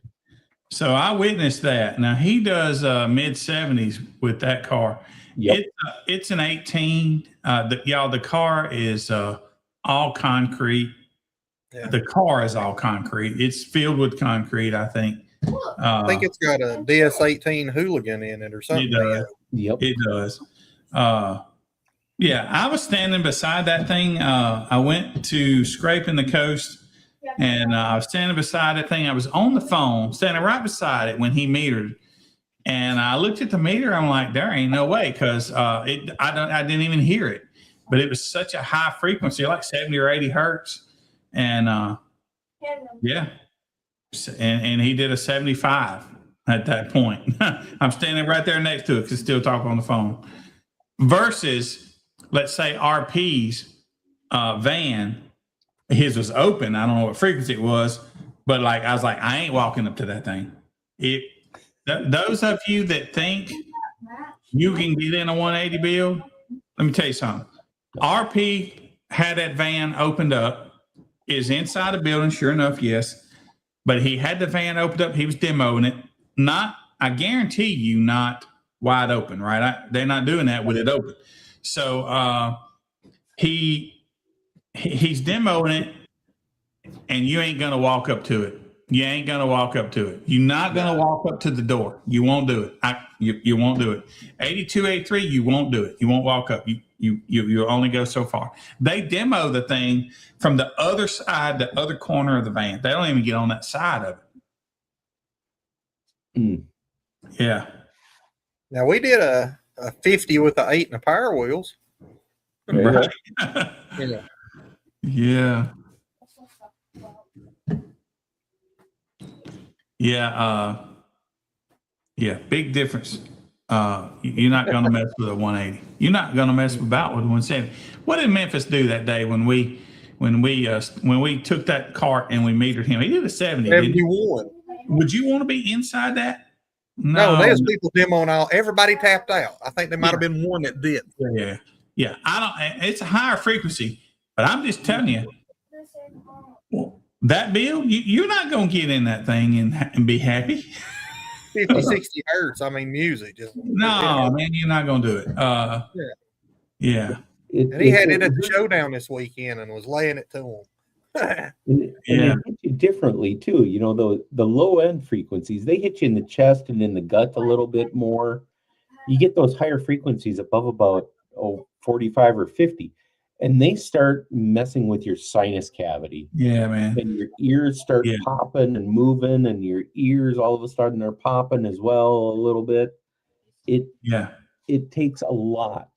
so I witnessed that. Now he does mid 70s with that car. Yep. It's an 18. The car is all concrete. Yeah. The car is all concrete. It's filled with concrete, I think. I think it's got a DS18 hooligan in it or something. It does. Yep. It does. Yeah, I was standing beside that thing. I went to Scraping the Coast, and I was standing beside that thing. I was on the phone, standing right beside it when he metered. And I looked at the meter. I'm like, there ain't no way, because I didn't even hear it. But it was such a high frequency, like 70 or 80 hertz. And yeah, and he did a 75 at that point. I'm standing right there next to it because still talking on the phone. Versus, let's say RP's van His was open. I don't know what frequency it was, but like I was like, I ain't walking up to that thing. Those of you that think you can get in a 180 build, let me tell you something. RP had that van opened up, is inside the building, sure enough, yes. But he had the van opened up, he was demoing it. Not, I guarantee you, not wide open, right? They're not doing that with it open. So he's demoing it, and you ain't gonna walk up to it. You ain't gonna walk up to it. You're not gonna walk up to the door. You won't do it. You won't do it. 82, 83, you won't do it. You won't walk up. You only go so far. They demo the thing from the other side, the other corner of the van. They don't even get on that side of it. Mm. Yeah. Now we did a 50 with the 8 and the power wheels. Right. Yeah. Yeah. Yeah. Yeah. Big difference. You're not going to mess with a 180. You're not going to mess about with 170. What did Memphis do that day when we took that cart and we metered him? He did a 70. Didn't he? 71. Would you want to be inside that? No, there's people demoing all. Everybody tapped out. I think there might have been one that did. Yeah. Yeah. It's a higher frequency, but I'm just telling you, that build, you're not going to get in that thing and be happy. 50, 60 hertz. I mean, music. Just No, man, you're not going to do it. Yeah. And he had it at the showdown this weekend and was laying it to him. And they hit you differently too. You know, the low end frequencies, they hit you in the chest and in the gut a little bit more. You get those higher frequencies above about 45 or 50, and they start messing with your sinus cavity. Yeah, man. And your ears start popping and moving, and your ears all of a sudden are popping as well a little bit. It takes a lot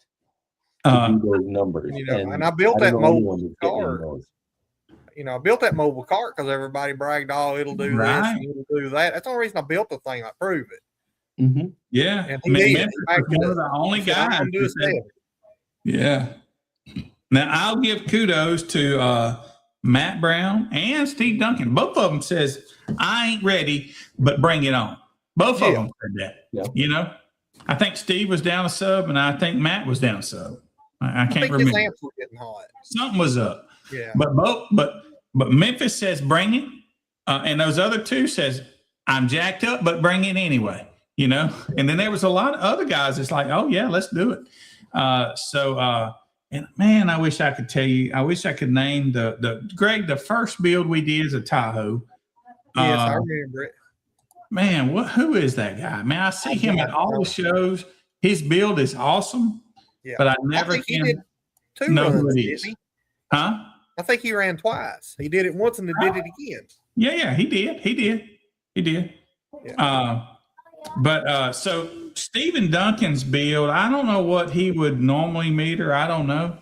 to do those numbers. You know, and I built that mobile cart. You know, I built that mobile cart because everybody bragged, "Oh, it'll do this, and it'll do that." That's the only reason I built the thing. I prove it. Mm-hmm. Yeah, and Memphis was one of the only guys. Yeah. Now I'll give kudos to Matt Brown and Steve Duncan. Both of them says, "I ain't ready, but bring it on." Both of them said that. Yeah. You know, I think Steve was down a sub, and I think Matt was down a sub. I can't remember. His amps were getting hot. Something was up. Yeah. But Memphis says bring it, and those other two says I'm jacked up, but bring it anyway. You know. And then there was a lot of other guys that's like, "Oh yeah, let's do it." And man, I wish I could tell you. I wish I could name Greg. The first build we did is a Tahoe. Yes, I remember it. Man, who is that guy? Man, I see him at all the shows. His build is awesome. Yeah. But I never can know who it is. Huh? I think he ran twice. He did it once and then did it again. Yeah, he did. Yeah. So Stephen Duncan's build, I don't know what he would normally meter. I don't know.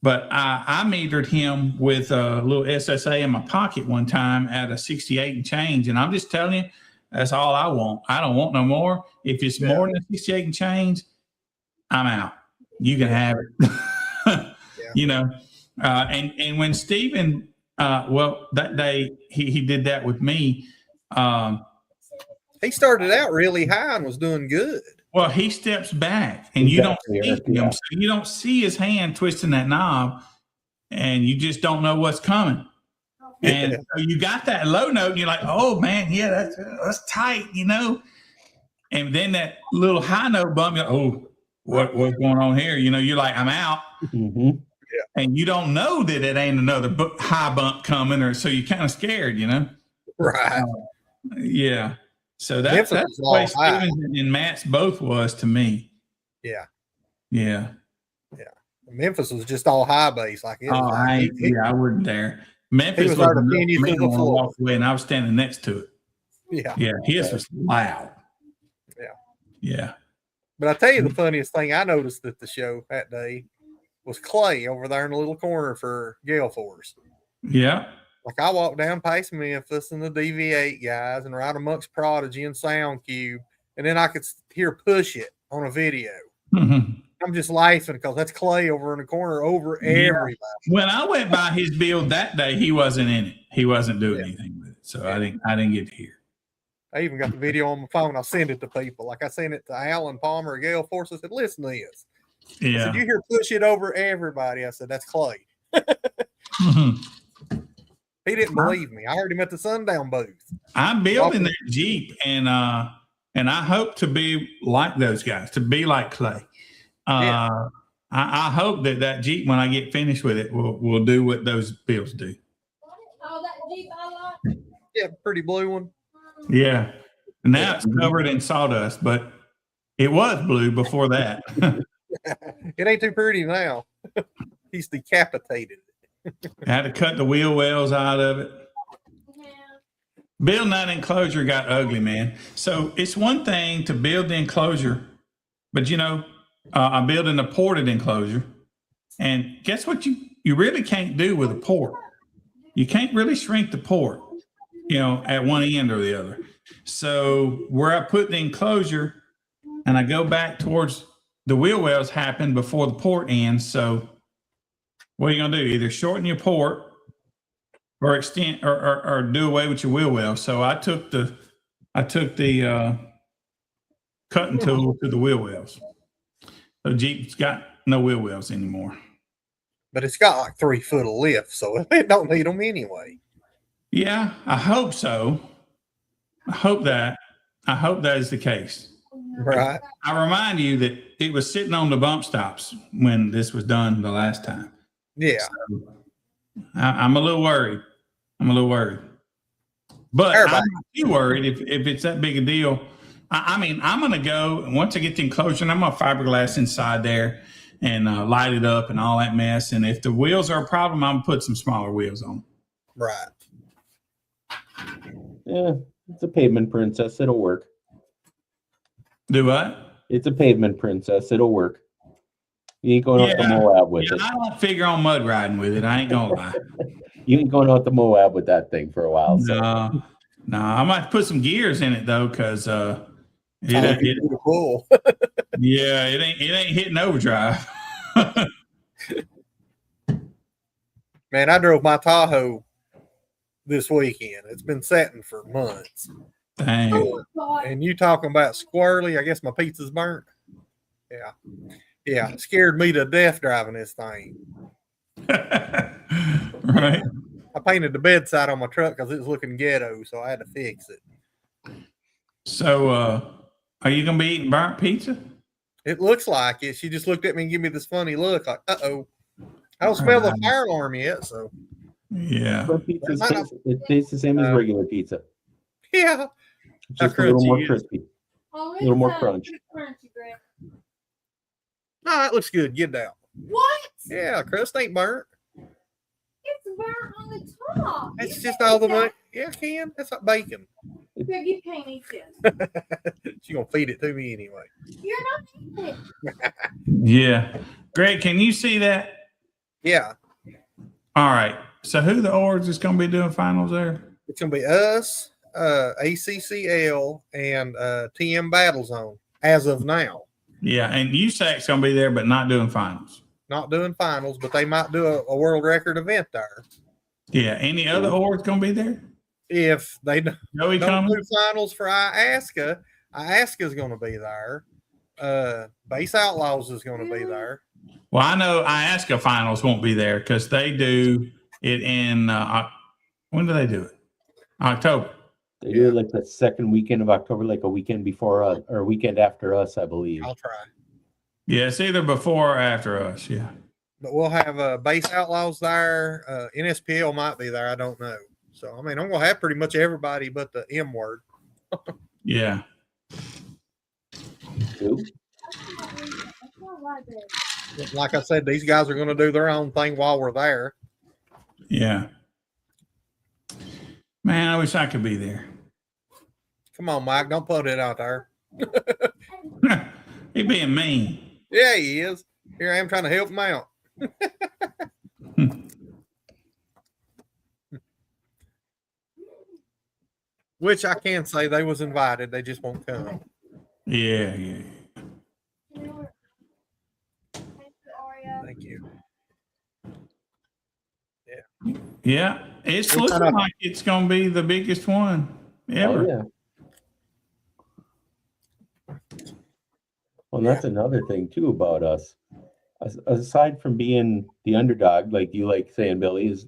But I metered him with a little SSA in my pocket one time at a 68 and change. And I'm just telling you, that's all I want. I don't want no more. If it's more than 68 and change, I'm out. You can have it. You know. And when Stephen, that day he did that with me. He started out really high and was doing good. Well, he steps back, and you don't see him, so you don't see his hand twisting that knob, and you just don't know what's coming. And so you got that low note, and you're like, "Oh man, yeah, that's tight," you know. And then that little high note bump, you're like, "Oh, what's going on here?" You know, you're like, "I'm out." Mm-hmm. And you don't know that it ain't another high bump coming, or so you're kind of scared, you know? Right. Yeah. So that's the way Stevens and Matt's both was to me. Yeah. Yeah. Yeah. Memphis was just all high bass like it. I wasn't there. Memphis was walk away, and I was standing next to it. Yeah. Yeah. His was loud. Yeah. Yeah. But I tell you, the funniest thing I noticed at the show that day was Clay over there in the little corner for Gale Force. Yeah. Like I walked down past Memphis and the DV8 guys and right amongst Prodigy and Sound Cube, and then I could hear Push It on a video. Mm-hmm. I'm just laughing because that's Clay over in the corner over Yeah. everybody. When I went by his build that day, he wasn't in it. He wasn't doing Yeah. anything with it. So Yeah. I didn't get to hear. I even got the video on my phone. I sent it to people. Like I sent it to Alan Palmer, Gale Force. I said, listen to this. I Yeah. said, you hear push it over everybody. I said, that's Clay. Mhm. He didn't believe me. I heard him at the Sundown booth. I'm building that Jeep and I hope to be like those guys, to be like Clay. Yeah. I hope that Jeep, when I get finished with it, will do what those builds do. Oh, that Jeep I like. Yeah, pretty blue one. Yeah. Now it's covered in sawdust, but it was blue before that. It ain't too pretty now. He's decapitated. I had to cut the wheel wells out of it. Yeah. Building that enclosure got ugly, man. So it's one thing to build the enclosure, but I'm building a ported enclosure. And guess what you really can't do with a port? You can't really shrink the port, at one end or the other. So where I put the enclosure and I go back towards the wheel wells happen before the port ends. So what are you gonna do? Either shorten your port or extend or do away with your wheel well. So I took the cutting tool to the wheel wells. So Jeep's got no wheel wells anymore. But it's got like 3 foot of lift, so it don't need them anyway. Yeah, I hope so. I hope that is the case. Right. I remind you that it was sitting on the bump stops when this was done the last time. Yeah. I'm a little worried. But Everybody. I'm not too worried if it's that big a deal. I mean, I'm going to go, and once I get the enclosure, and I'm going to fiberglass inside there and light it up and all that mess. And if the wheels are a problem, I'm going to put some smaller wheels on. Right. Yeah, it's a pavement princess. It'll work. Do what? It's a pavement princess. It'll work. You ain't going out the Yeah. Moab with it. I don't figure on mud riding with it. I ain't going to lie. You ain't going out the Moab with that thing for a while. So. No, I might put some gears in it though, because it Cool. ain't hitting overdrive. Man, I drove my Tahoe this weekend. It's been setting for months. Dang. Oh, God. And you talking about squirrely? I guess my pizza's burnt. Yeah. Yeah. It scared me to death driving this thing. Right. I painted the bedside on my truck because it was looking ghetto, so I had to fix it. So, are you gonna be eating burnt pizza? It looks like it. She just looked at me and gave me this funny look, like, "Uh-oh." I don't smell the fire alarm yet, so Yeah. But pizza Might not- it tastes the same as regular pizza. yeah. It's How just a little crunchy more is it? crispy. Oh, A little more it's, crunch. pretty crunchy, Greg. No, that looks good. Get it out. What? Yeah, crust ain't burnt. It's burnt on the top. It's You just can't all the eat that. money. Yeah, Ken. That's like bacon. Greg, you can't eat this. She gonna feed it to me anyway. You're not eating it. Yeah. Greg, can you see that? Yeah, All right. So who the orgs is gonna be doing finals there? it's gonna be us, ACCL, and TM Battlezone as of now. Yeah, and USAC's gonna be there, but not doing finals. Not doing finals, but they might do a world record event there. Yeah. Any other orgs gonna be there? If they Joey don't coming? do finals for IASCA, IASCA's going to be there. Base Outlaws is going to be there. Well, I know IASCA finals won't be there because they do it in when do they do it? October. They do it like the second weekend of October, like a weekend before us or a weekend after us, I believe. I'll try. Yeah, it's either before or after us. Yeah. But we'll have Base Outlaws there. NSPL might be there. I don't know. So, I mean, I'm going to have pretty much everybody but the M word. Yeah. Who? That's not right there. Like I said, these guys are going to do their own thing while we're there. Yeah. Man, I wish I could be there. Come on, Mike. Don't put it out there. He being mean. Yeah, he is. Here I am trying to help him out. Which I can say they was invited. They just won't come. Yeah, yeah. Yeah, it's We're looking kinda- like it's going to be the biggest one ever. Oh, yeah. Well, and that's another thing too about us. Aside from being the underdog, like you like saying, Billy, is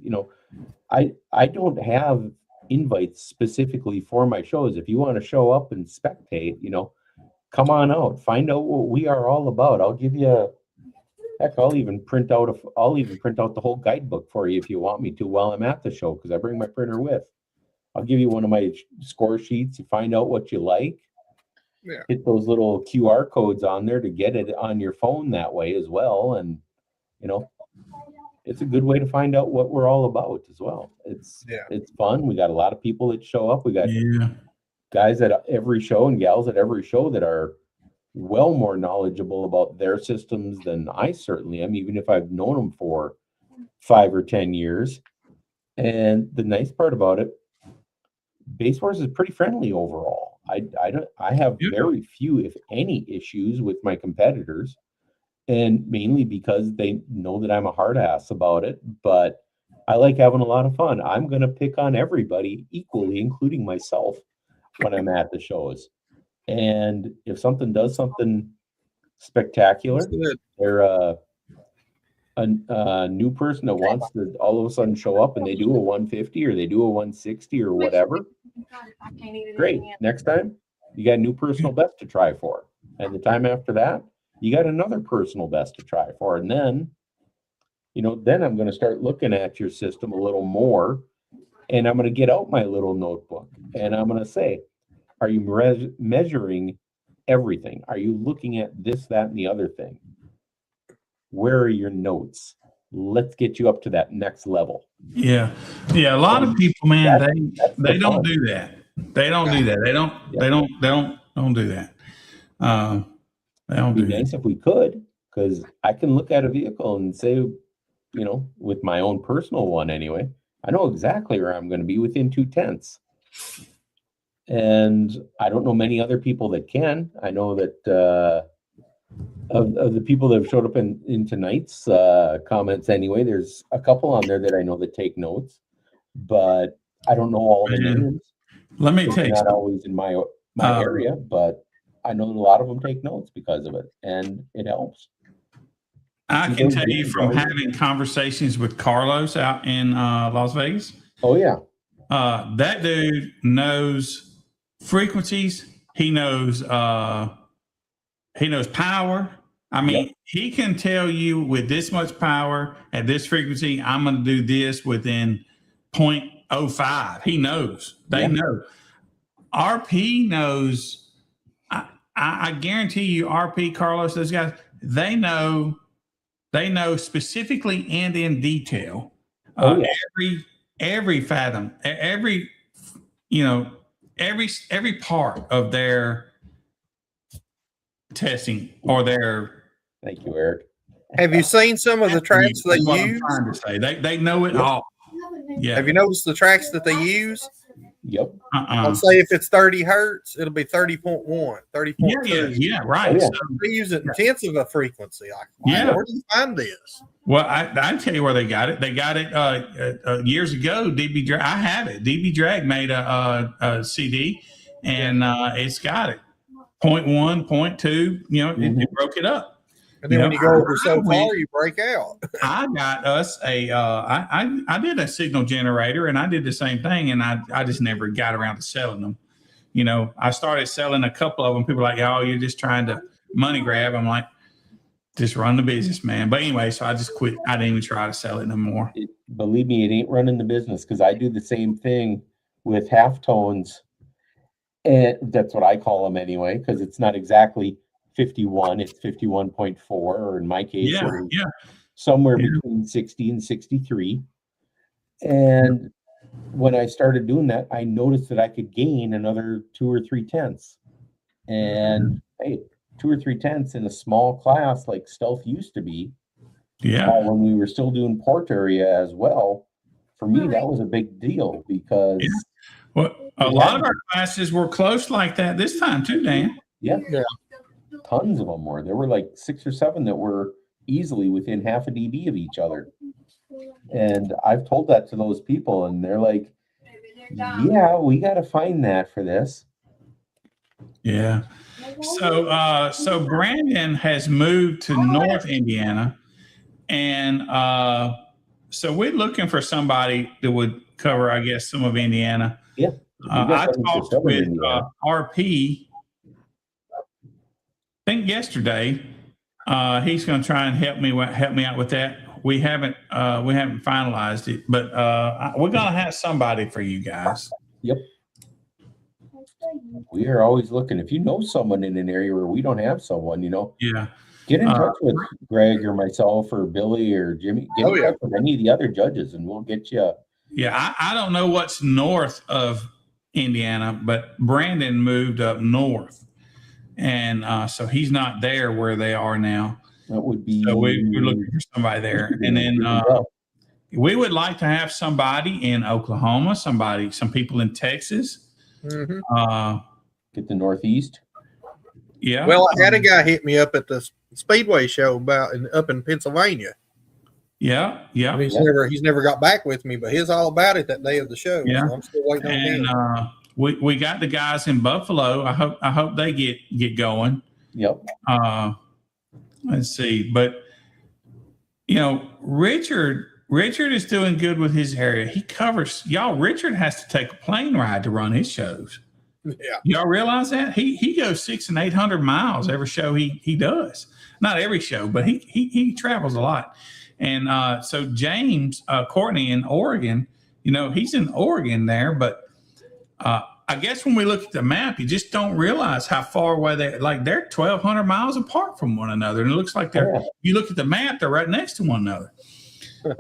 I don't have invites specifically for my shows. If you want to show up and spectate, come on out, find out what we are all about. I'll give you heck, I'll even print out the whole guidebook for you if you want me to while I'm at the show, because I bring my printer with. I'll give you one of my score sheets. You find out what you like. Yeah. Hit those little QR codes on there to get it on your phone that way as well. And it's a good way to find out what we're all about as well. It's fun. We got a lot of people that show up. We got guys at every show and gals at every show that are well more knowledgeable about their systems than I certainly am, even if I've known them for 5 or 10 years. And the nice part about it, Base Wars is pretty friendly overall. I have very few, if any, issues with my competitors, and mainly because they know that I'm a hard ass about it, but I like having a lot of fun. I'm going to pick on everybody equally, including myself, when I'm at the shows. And if something does something spectacular, they're a new person that wants to all of a sudden show up and they do a 150 or they do a 160 or whatever. Great. Next time, you got a new personal best to try for. And the time after that, you got another personal best to try for. And then, then I'm going to start looking at your system a little more. And I'm going to get out my little notebook and I'm going to say, are you measuring everything? Are you looking at this, that, and the other thing? Where are your notes? Let's get you up to that next level. Yeah. A lot of people, man, they don't do that. They don't do that. They don't do that. They don't do It'd be nice if we could, because I can look at a vehicle and say, with my own personal one anyway, I know exactly where I'm going to be within 2/10. And I don't know many other people that can. I know that of the people that have showed up in tonight's comments anyway, there's a couple on there that I know that take notes, but I don't know all the names. Let me tell you, not always in my area, but I know that a lot of them take notes because of it, and it helps. I can tell you from having conversations with Carlos out in Las Vegas. Oh yeah. That dude knows frequencies. He knows power. I mean, he can tell you with this much power at this frequency, I'm going to do this within 0.05. He knows. They know. RP knows. I guarantee you, RP, Carlos, those guys, they know specifically and in detail every fathom, every part of their testing or their. Thank you, Eric. Have you seen some of the tracks they use? I'm trying to say. They know it all. Yeah. Have you noticed the tracks that they use? Yep. Let's say if it's 30 hertz, it'll be 30.1, 30.2. Yeah, right. Oh, yeah. So they use an intensive a frequency. Like, where do you find this? Well, I tell you where they got it. They got it years ago. DB Drag, I have it. DB Drag made a CD, and it's got it. 0.1, 0.2. It broke it up. And then when you go over so far, you break out. I got us I did a signal generator, and I did the same thing, and I just never got around to selling them. I started selling a couple of them. People were like, oh, you're just trying to money grab. I'm like, just run the business, man. But anyway, so I just quit. I didn't even try to sell it no more. Believe me, it ain't running the business, because I do the same thing with halftones. And that's what I call them anyway, because it's not exactly 51, it's 51.4, or in my case, somewhere between 60 and 63. And when I started doing that, I noticed that I could gain another 2 or 3 tenths. And hey, 2 or 3 tenths in a small class like Stealth used to be, when we were still doing port area as well, for me, that was a big deal, because well, a lot of our classes were close like that this time too, Dan. Yeah. Tons of them were. There were like 6 or 7 that were easily within half a dB of each other. And I've told that to those people, and they're like, yeah, we got to find that for this. Yeah. So Brandon has moved to North Indiana, and so we're looking for somebody that would cover, I guess, some of Indiana. Yeah. I talked with RP, I think yesterday. He's going to try and help me out with that. We haven't finalized it, but we're going to have somebody for you guys. Yep. We are always looking. If you know someone in an area where we don't have someone, Yeah. get in touch with Greg or myself or Billy or Jimmy. Get in touch with any of the other judges, and we'll get you. Yeah, I don't know what's north of Indiana, but Brandon moved up north, and so he's not there where they are now. That would be. So we're looking for somebody there, and then we would like to have somebody in Oklahoma, some people in Texas. Mm-hmm. Get the Northeast. Yeah. Well, I had a guy hit me up at the Speedway show up in Pennsylvania. Yeah. And he's never got back with me, but he's all about it that day of the show. Yeah. So I'm still waiting on him. We got the guys in Buffalo. I hope they get going. Yep. Let's see, but Richard is doing good with his area. He covers y'all. Richard has to take a plane ride to run his shows. Yeah. Y'all realize that he goes 600 and 800 miles every show he does. Not every show, but he travels a lot. And so James Courtney in Oregon, he's in Oregon there, but I guess when we look at the map, you just don't realize how far away they're 1,200 miles apart from one another. And it looks like you look at the map, they're right next to one another. And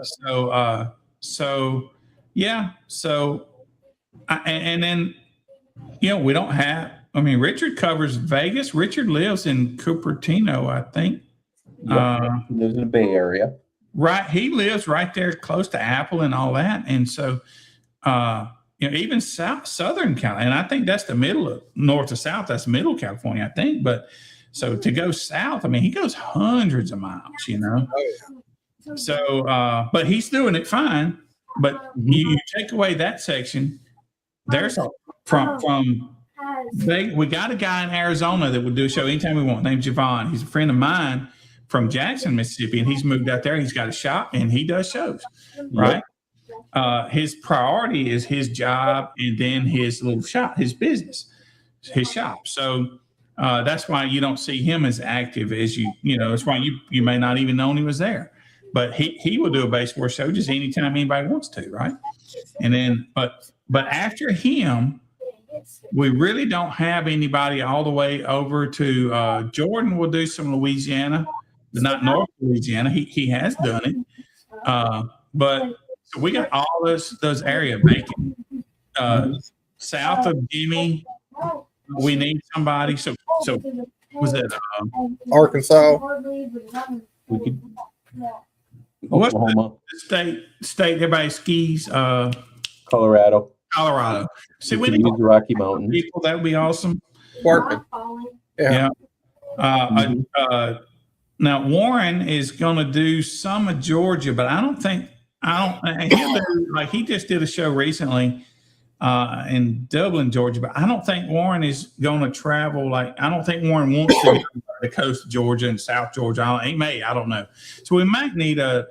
then, we don't have, Richard covers Vegas. Richard lives in Cupertino, I think. Yep. He lives in the Bay Area. Right. He lives right there close to Apple and all that. And so, even Southern California, and I think that's the middle of north to south, that's middle California, I think. But so to go south, he goes hundreds of miles, So, but he's doing it fine. But you take away that section, there's we got a guy in Arizona that would do a show anytime we want, named Javon. He's a friend of mine from Jackson, Mississippi, and he's moved out there. He's got a shop and he does shows, right? His priority is his job and then his little shop, his business, his shop. So that's why you don't see him as active as that's why you may not even know he was there. But he will do a baseboard show just anytime anybody wants to, right? And then, but after him, we really don't have anybody all the way over to Jordan will do some Louisiana, but not North Louisiana. He has done it. But so we got all those area vacant. South of Jimmy, we need somebody. So was it Arkansas? We could. What's Oklahoma. the state everybody skis? Colorado. See, we could need use the Rocky Mountains. people. That would be awesome. Working. Yeah. Now Warren is going to do some of Georgia, but he just did a show recently in Dublin, Georgia, but I don't think Warren is going to travel. I don't think Warren wants to go to the coast of Georgia and South Georgia. He may, I don't know. So we might need a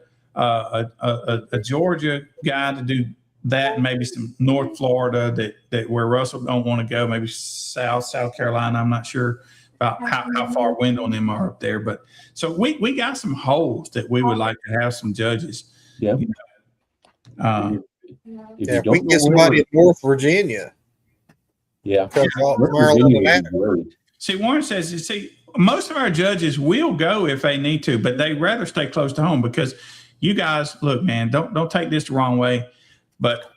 Georgia guy to do that, and maybe some North Florida that where Russell don't want to go, maybe South Carolina. I'm not sure about how far wind on them are up there, but so we got some holes that we would like to have some judges. Yeah. If we can get somebody in North Virginia. Yeah. See, Warren says, most of our judges will go if they need to, but they rather stay close to home because you guys, look, man, don't take this the wrong way, but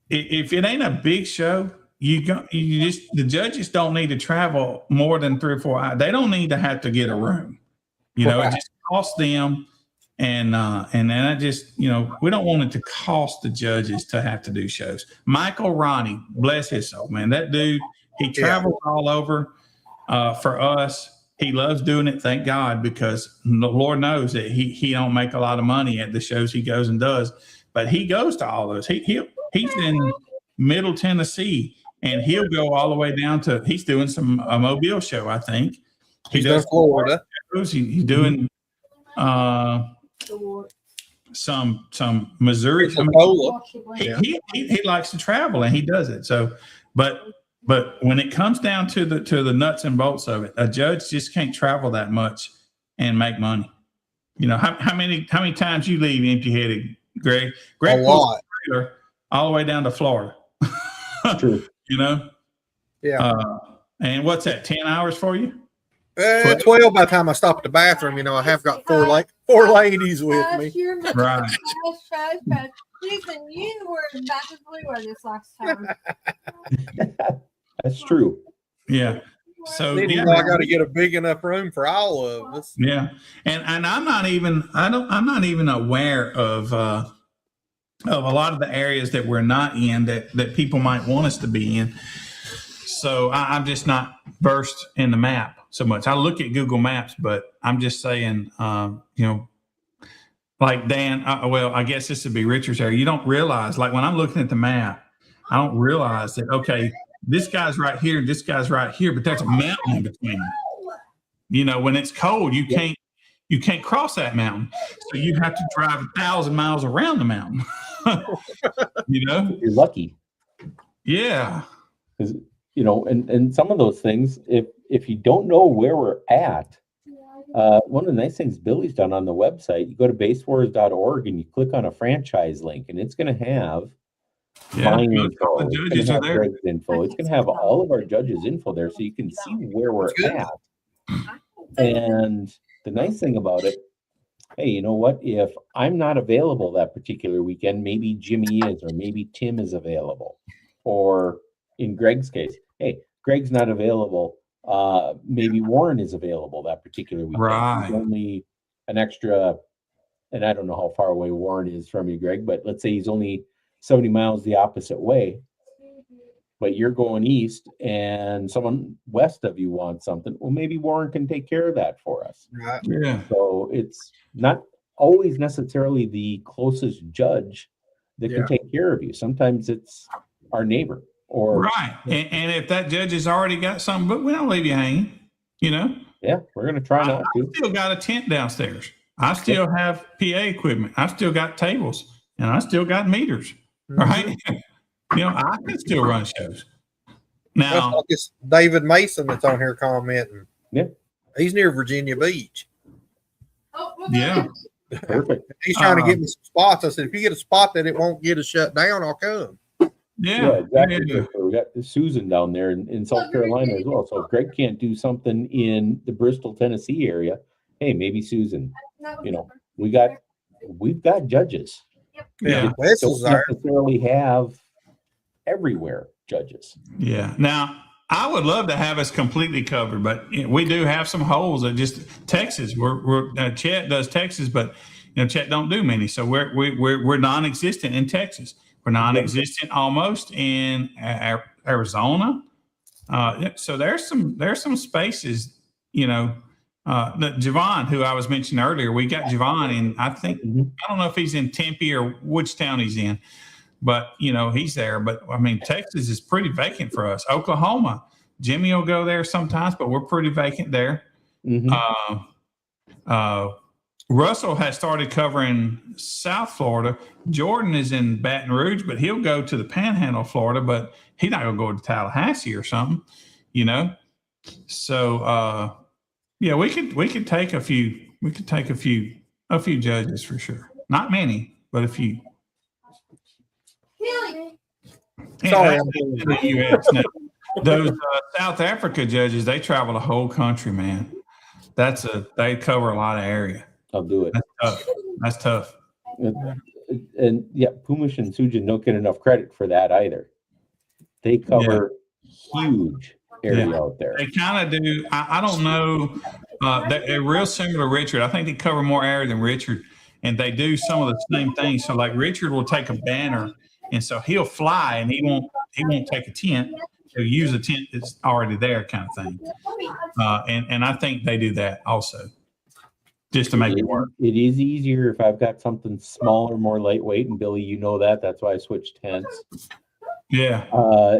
if it ain't a big show, the judges don't need to travel more than 3 or 4 hours. They don't need to have to get a room. It just costs them. And then I just, we don't want it to cost the judges to have to do shows. Michael Ronnie, bless his soul, man. That dude, he travels all over for us. he loves doing it. Thank God, because the Lord knows that he don't make a lot of money at the shows he goes and does, but he goes to all those. He's in Middle Tennessee, and he'll go all the way down to. He's doing a Mobile show, I think. He's done Florida. He's doing some Missouri. Pensacola. He likes to travel, and he does it. So, but when it comes down to the nuts and bolts of it, a judge just can't travel that much and make money. You know, how many times you leave empty-headed, Greg? Greg A pulls lot. a trailer all the way down to Florida. True. You know? Yeah. And what's that, 10 hours for you? 12 by the time I stop at the bathroom. You know, I have got four ladies with me. Right. Susan, you were back to Blue this last time. That's true. Yeah. So Then, you know, I got to get a big enough room for all of us. yeah. And I'm not even aware of a lot of the areas that we're not in that people might want us to be in. So I'm just not versed in the map so much. I look at Google Maps, but I'm just saying, you know, like Dan, well, I guess this would be Richard's area. You don't realize, like when I'm looking at the map, I don't realize that, okay, this guy's right here, this guy's right here, but there's a mountain in between. You know, when it's cold, you can't cross that mountain. So you have to drive 1,000 miles around the mountain. You know? You're lucky. Yeah. Because, you know, and some of those things, if you don't know where we're at, one of the nice things Billy's done on the website, you go to basewars.org and you click on a franchise link, and it's going to have my info. The It's judges gonna are have there. Greg's info. It's going to have all of our judges' info there, so you can see where we're Good. at. And the nice thing about it, hey, you know what? If I'm not available that particular weekend, maybe Jimmy is, or maybe Tim is available. Or in Greg's case, hey, Greg's not available. Maybe Warren is available that particular weekend. Right. He's only an extra, and I don't know how far away Warren is from you, Greg, but let's say he's only 70 miles the opposite way. But you're going east and someone west of you wants something. Well, maybe Warren can take care of that for us. Right. Yeah. So it's not always necessarily the closest judge that Yeah. can take care of you. Sometimes it's our neighbor or Right. And if that judge has already got something, but we don't leave you hanging, you know? yeah, we're going to try not I to. still got a tent downstairs. I still have PA equipment. I still got tables, and I still got meters. Right? You know, I can still run shows. That's Now, like this David Mason that's on here commenting. Yeah. He's near Virginia Beach. yeah. Perfect. He's trying to get me some spots. I said, if you get a spot that it won't get us shut down, I'll come. Yeah. exactly. Yeah. So we got Susan down there in South Carolina as well. So if Greg can't do something in the Bristol, Tennessee area, hey, maybe Susan. You know, we've got judges. Yeah. This Don't is our necessarily have everywhere judges. Yeah. Now, I would love to have us completely covered, but you know, we do have some holes that just Texas. We're Chet does Texas, but you know Chet don't do many, so we're non-existent in Texas. We're non-existent almost in Arizona. So there's some spaces, you know. Javon, who I was mentioning earlier, we got Javon in. I think I don't know if he's in Tempe or which town he's in. But, you know, he's there. But, I mean, Texas is pretty vacant for us. Oklahoma, Jimmy will go there sometimes, but we're pretty vacant there. Mhm. Russell has started covering South Florida. Jordan is in Baton Rouge, but he'll go to the Panhandle of Florida, but he's not going to go to Tallahassee or something, you know? So, yeah, we could take a few judges for sure. Not many, but a few. Sorry, And I'm in the US now. Those South Africa judges, they travel the whole country, man. They cover a lot of area. I'll do it. That's tough. And yeah, Pumish and Sujin don't get enough credit for that either. They cover huge area out there. They kind of do. I don't know. They're real similar to Richard. I think they cover more area than Richard, and they do some of the same things. So, like Richard will take a banner, and so he'll fly, and he won't take a tent. to use a tent that's already there, kind of thing. And I think they do that also, just to make it work. It is easier if I've got something smaller, more lightweight. And Billy, you know that. That's why I switched tents. Yeah.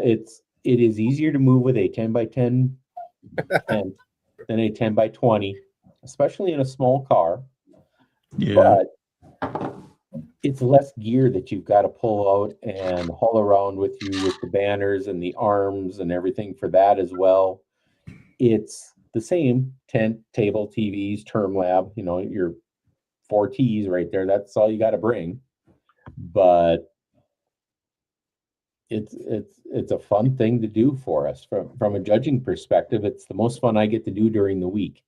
It is easier to move with a 10 by 10 tent than a 10 by 20, especially in a small car. Yeah. But it's less gear that you've got to pull out and haul around with you with the banners and the arms and everything for that as well. It's the same tent, table, TVs, term lab, your 4 T's right there. That's all you got to bring. But it's a fun thing to do for us from a judging perspective. It's the most fun I get to do during the week.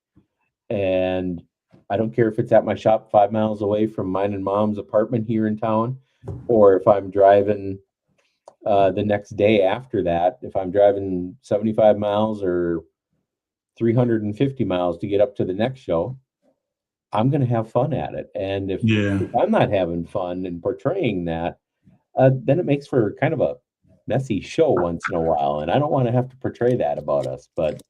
And I don't care if it's at my shop 5 miles away from mine and mom's apartment here in town, or if I'm driving the next day after that, if I'm driving 75 miles or 350 miles to get up to the next show, I'm going to have fun at it. And if I'm not having fun and portraying that, then it makes for kind of a messy show once in a while. And I don't want to have to portray that about us. But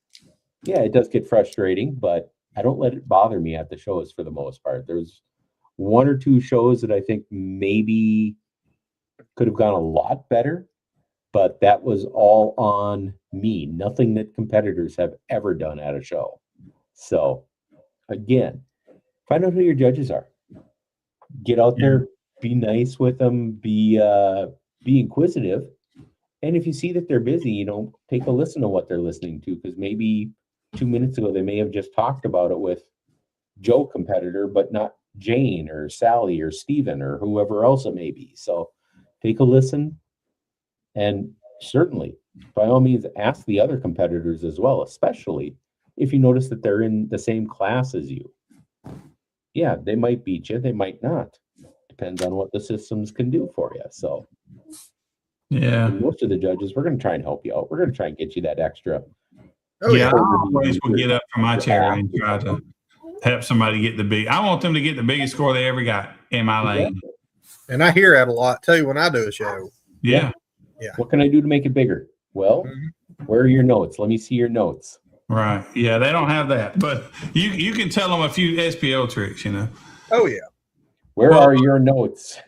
yeah, it does get frustrating, but I don't let it bother me at the shows for the most part. There's 1 or 2 shows that I think maybe could have gone a lot better, but that was all on me. Nothing that competitors have ever done at a show. So again, find out who your judges are. Get out there, be nice with them, be inquisitive. And if you see that they're busy, take a listen to what they're listening to, because maybe 2 minutes ago they may have just talked about it with Joe competitor, but not Jane or Sally or Steven or whoever else it may be. So take a listen, and certainly by all means ask the other competitors as well, especially if you notice that they're in the same class as you. Yeah, they might beat you, they might not. Depends on what the systems can do for you. So yeah, most of the judges, we're going to try and help you out. We're going to try and get you that extra. I always will get up from my chair and try to help somebody get the big. I want them to get the biggest score they ever got in my lane. And I hear that a lot too when I do a show. Yeah. What can I do to make it bigger? Well, where are your notes? Let me see your notes. Right. Yeah, they don't have that, but you can tell them a few SPO tricks, Oh yeah. Where are your notes?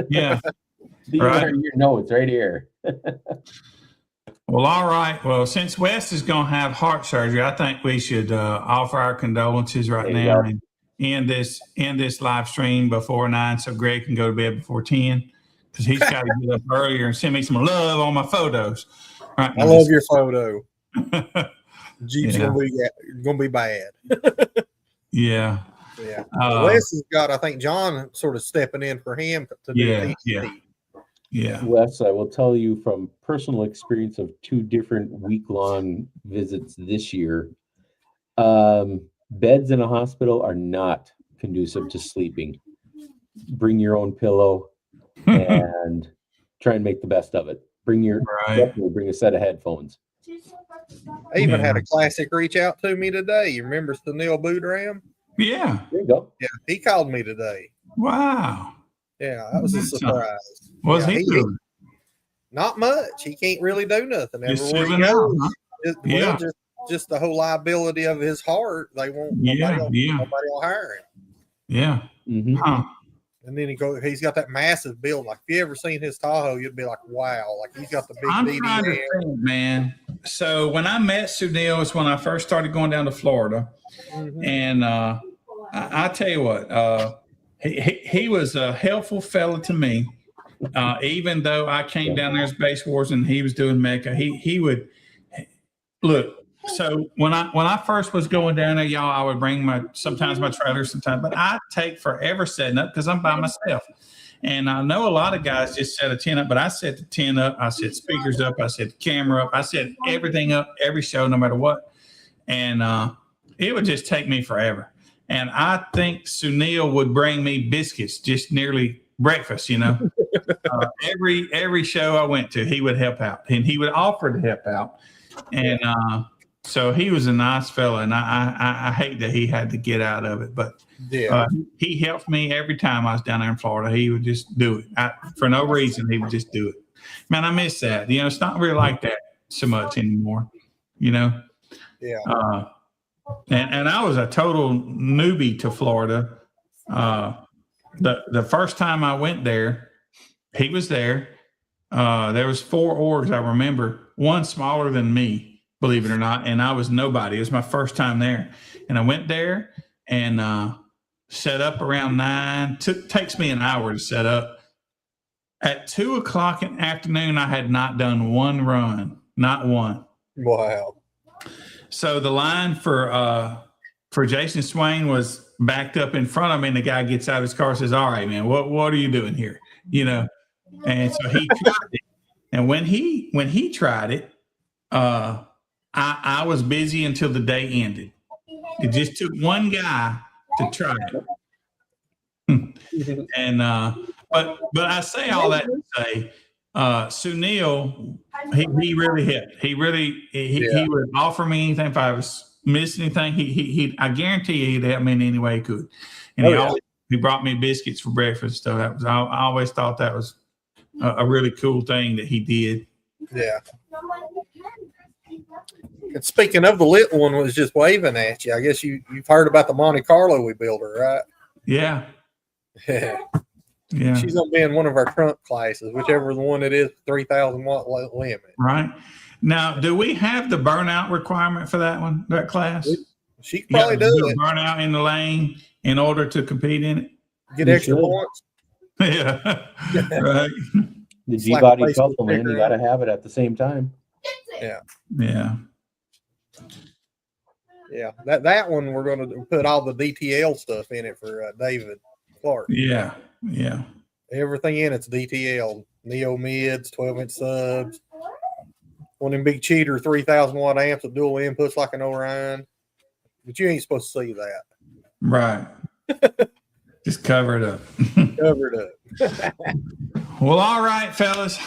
Yeah. These are your notes right here. Well, all right. Well, since Wes is going to have heart surgery, I think we should offer our condolences right now and end this live stream before 9 so Greg can go to bed before 10, because he's got to get up earlier and send me some love on my photos. Right, I love your photo. Jeep's gonna be bad. Yeah. Yeah. Wes has got, I think, John sort of stepping in for him to do Yeah. Wes, I will tell you from personal experience of 2 different week-long visits this year, beds in a hospital are not conducive to sleeping. Bring your own pillow and try and make the best of it. Bring a set of headphones. I even had a classic reach out to me today. You remember Sunil Boodram? Yeah. There you go. Yeah, he called me today. Wow. Yeah, that was a surprise. What's he doing? Not much. He can't really do nothing. Just Everywhere chilling he out, goes, huh? just the whole liability of his heart. They won't. Nobody will hire him. Yeah. Mm-hmm. Huh. And then he's got that massive build. Like if you ever seen his Tahoe, you'd be like, wow. Like he's got the big I'm DD trying to think, man. So when I met Sunil, it's when I first started going down to Florida. Mm-hmm. And I tell you what, he was a helpful fella to me. Even though I came down there as Base Wars and he was doing Mecca, he would look. So when I first was going down there, y'all, I would bring sometimes my trailer, but I take forever setting up because I'm by myself. And I know a lot of guys just set a tent up, but I set the tent up, I set speakers up, I set the camera up, I set everything up, every show, no matter what. And it would just take me forever. And I think Sunil would bring me biscuits, just nearly breakfast, every show I went to, he would help out and he would offer to help out. And so he was a nice fella, and I hate that he had to get out of it, but he helped me every time I was down there in Florida. He would just do it for no reason. He would just do it. Man, I miss that. It's not really like that so much anymore, you know. Yeah. And I was a total newbie to Florida. The first time I went there, he was there. There was 4 orgs I remember, one smaller than me, believe it or not, and I was nobody. It was my first time there, and I went there and set up around 9. Takes me an hour to set up. At 2:00 in the afternoon, I had not done one run, not one. Wow. So the line for Jason Swain was backed up in front of me, and the guy gets out of his car and says, "All right, man, what are you doing here?" You know, and so he tried it. And when he tried it, I was busy until the day ended. It just took one guy to try it, and but I say all that to say, Sunil, he really helped. He would offer me anything if I was missing anything. He I guarantee you he'd help me in any way he could. And he brought me biscuits for breakfast. So that was I always thought that was a really cool thing that he did. Yeah. And speaking of, the little one was just waving at you. I guess you've heard about the Monte Carlo we built her, right? Yeah. Yeah. Yeah. She's gonna be in one of our trunk classes, whichever the one it is, 3,000 watt limit. Right. Now, do we have the burnout requirement for that class? She could probably do it. Burnout in the lane in order to compete in it. Get extra points. Yeah. Right. The It's like a G-body Facebook couple, man, you figure got to have it at the same time. Yeah. Yeah. Yeah. That one we're gonna put all the DTL stuff in it for David Clark. Yeah. Yeah. Everything in it's DTL. Neo mids, 12-inch subs. One of them big cheater 3,000 watt amps with dual inputs like an Orion. But you ain't supposed to see that. Right. Just cover it up. Cover it up. Well, all right, fellas.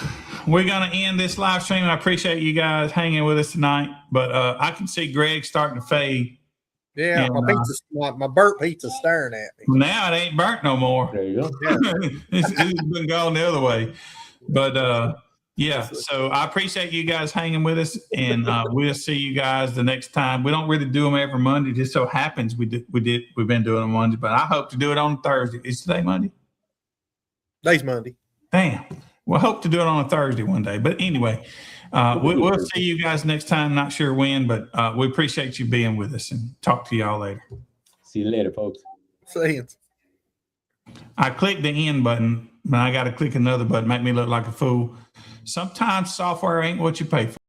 We're going to end this live stream. I appreciate you guys hanging with us tonight. But I can see Greg starting to fade. Yeah, And, my burnt pizza's staring at me. Now it ain't burnt no more. There you go. It's been going the other way. But yeah, so I appreciate you guys hanging with us, and we'll see you guys the next time. We don't really do them every Monday. Just so happens we've been doing them Monday, but I hope to do it on Thursday. Is today Monday? Today's Monday. Damn. We'll hope to do it on a Thursday one day. But anyway, we'll see you guys next time. Not sure when, but we appreciate you being with us, and talk to y'all later. See you later, folks. See you. I clicked the end button, but I got to click another button, make me look like a fool. Sometimes software ain't what you pay for.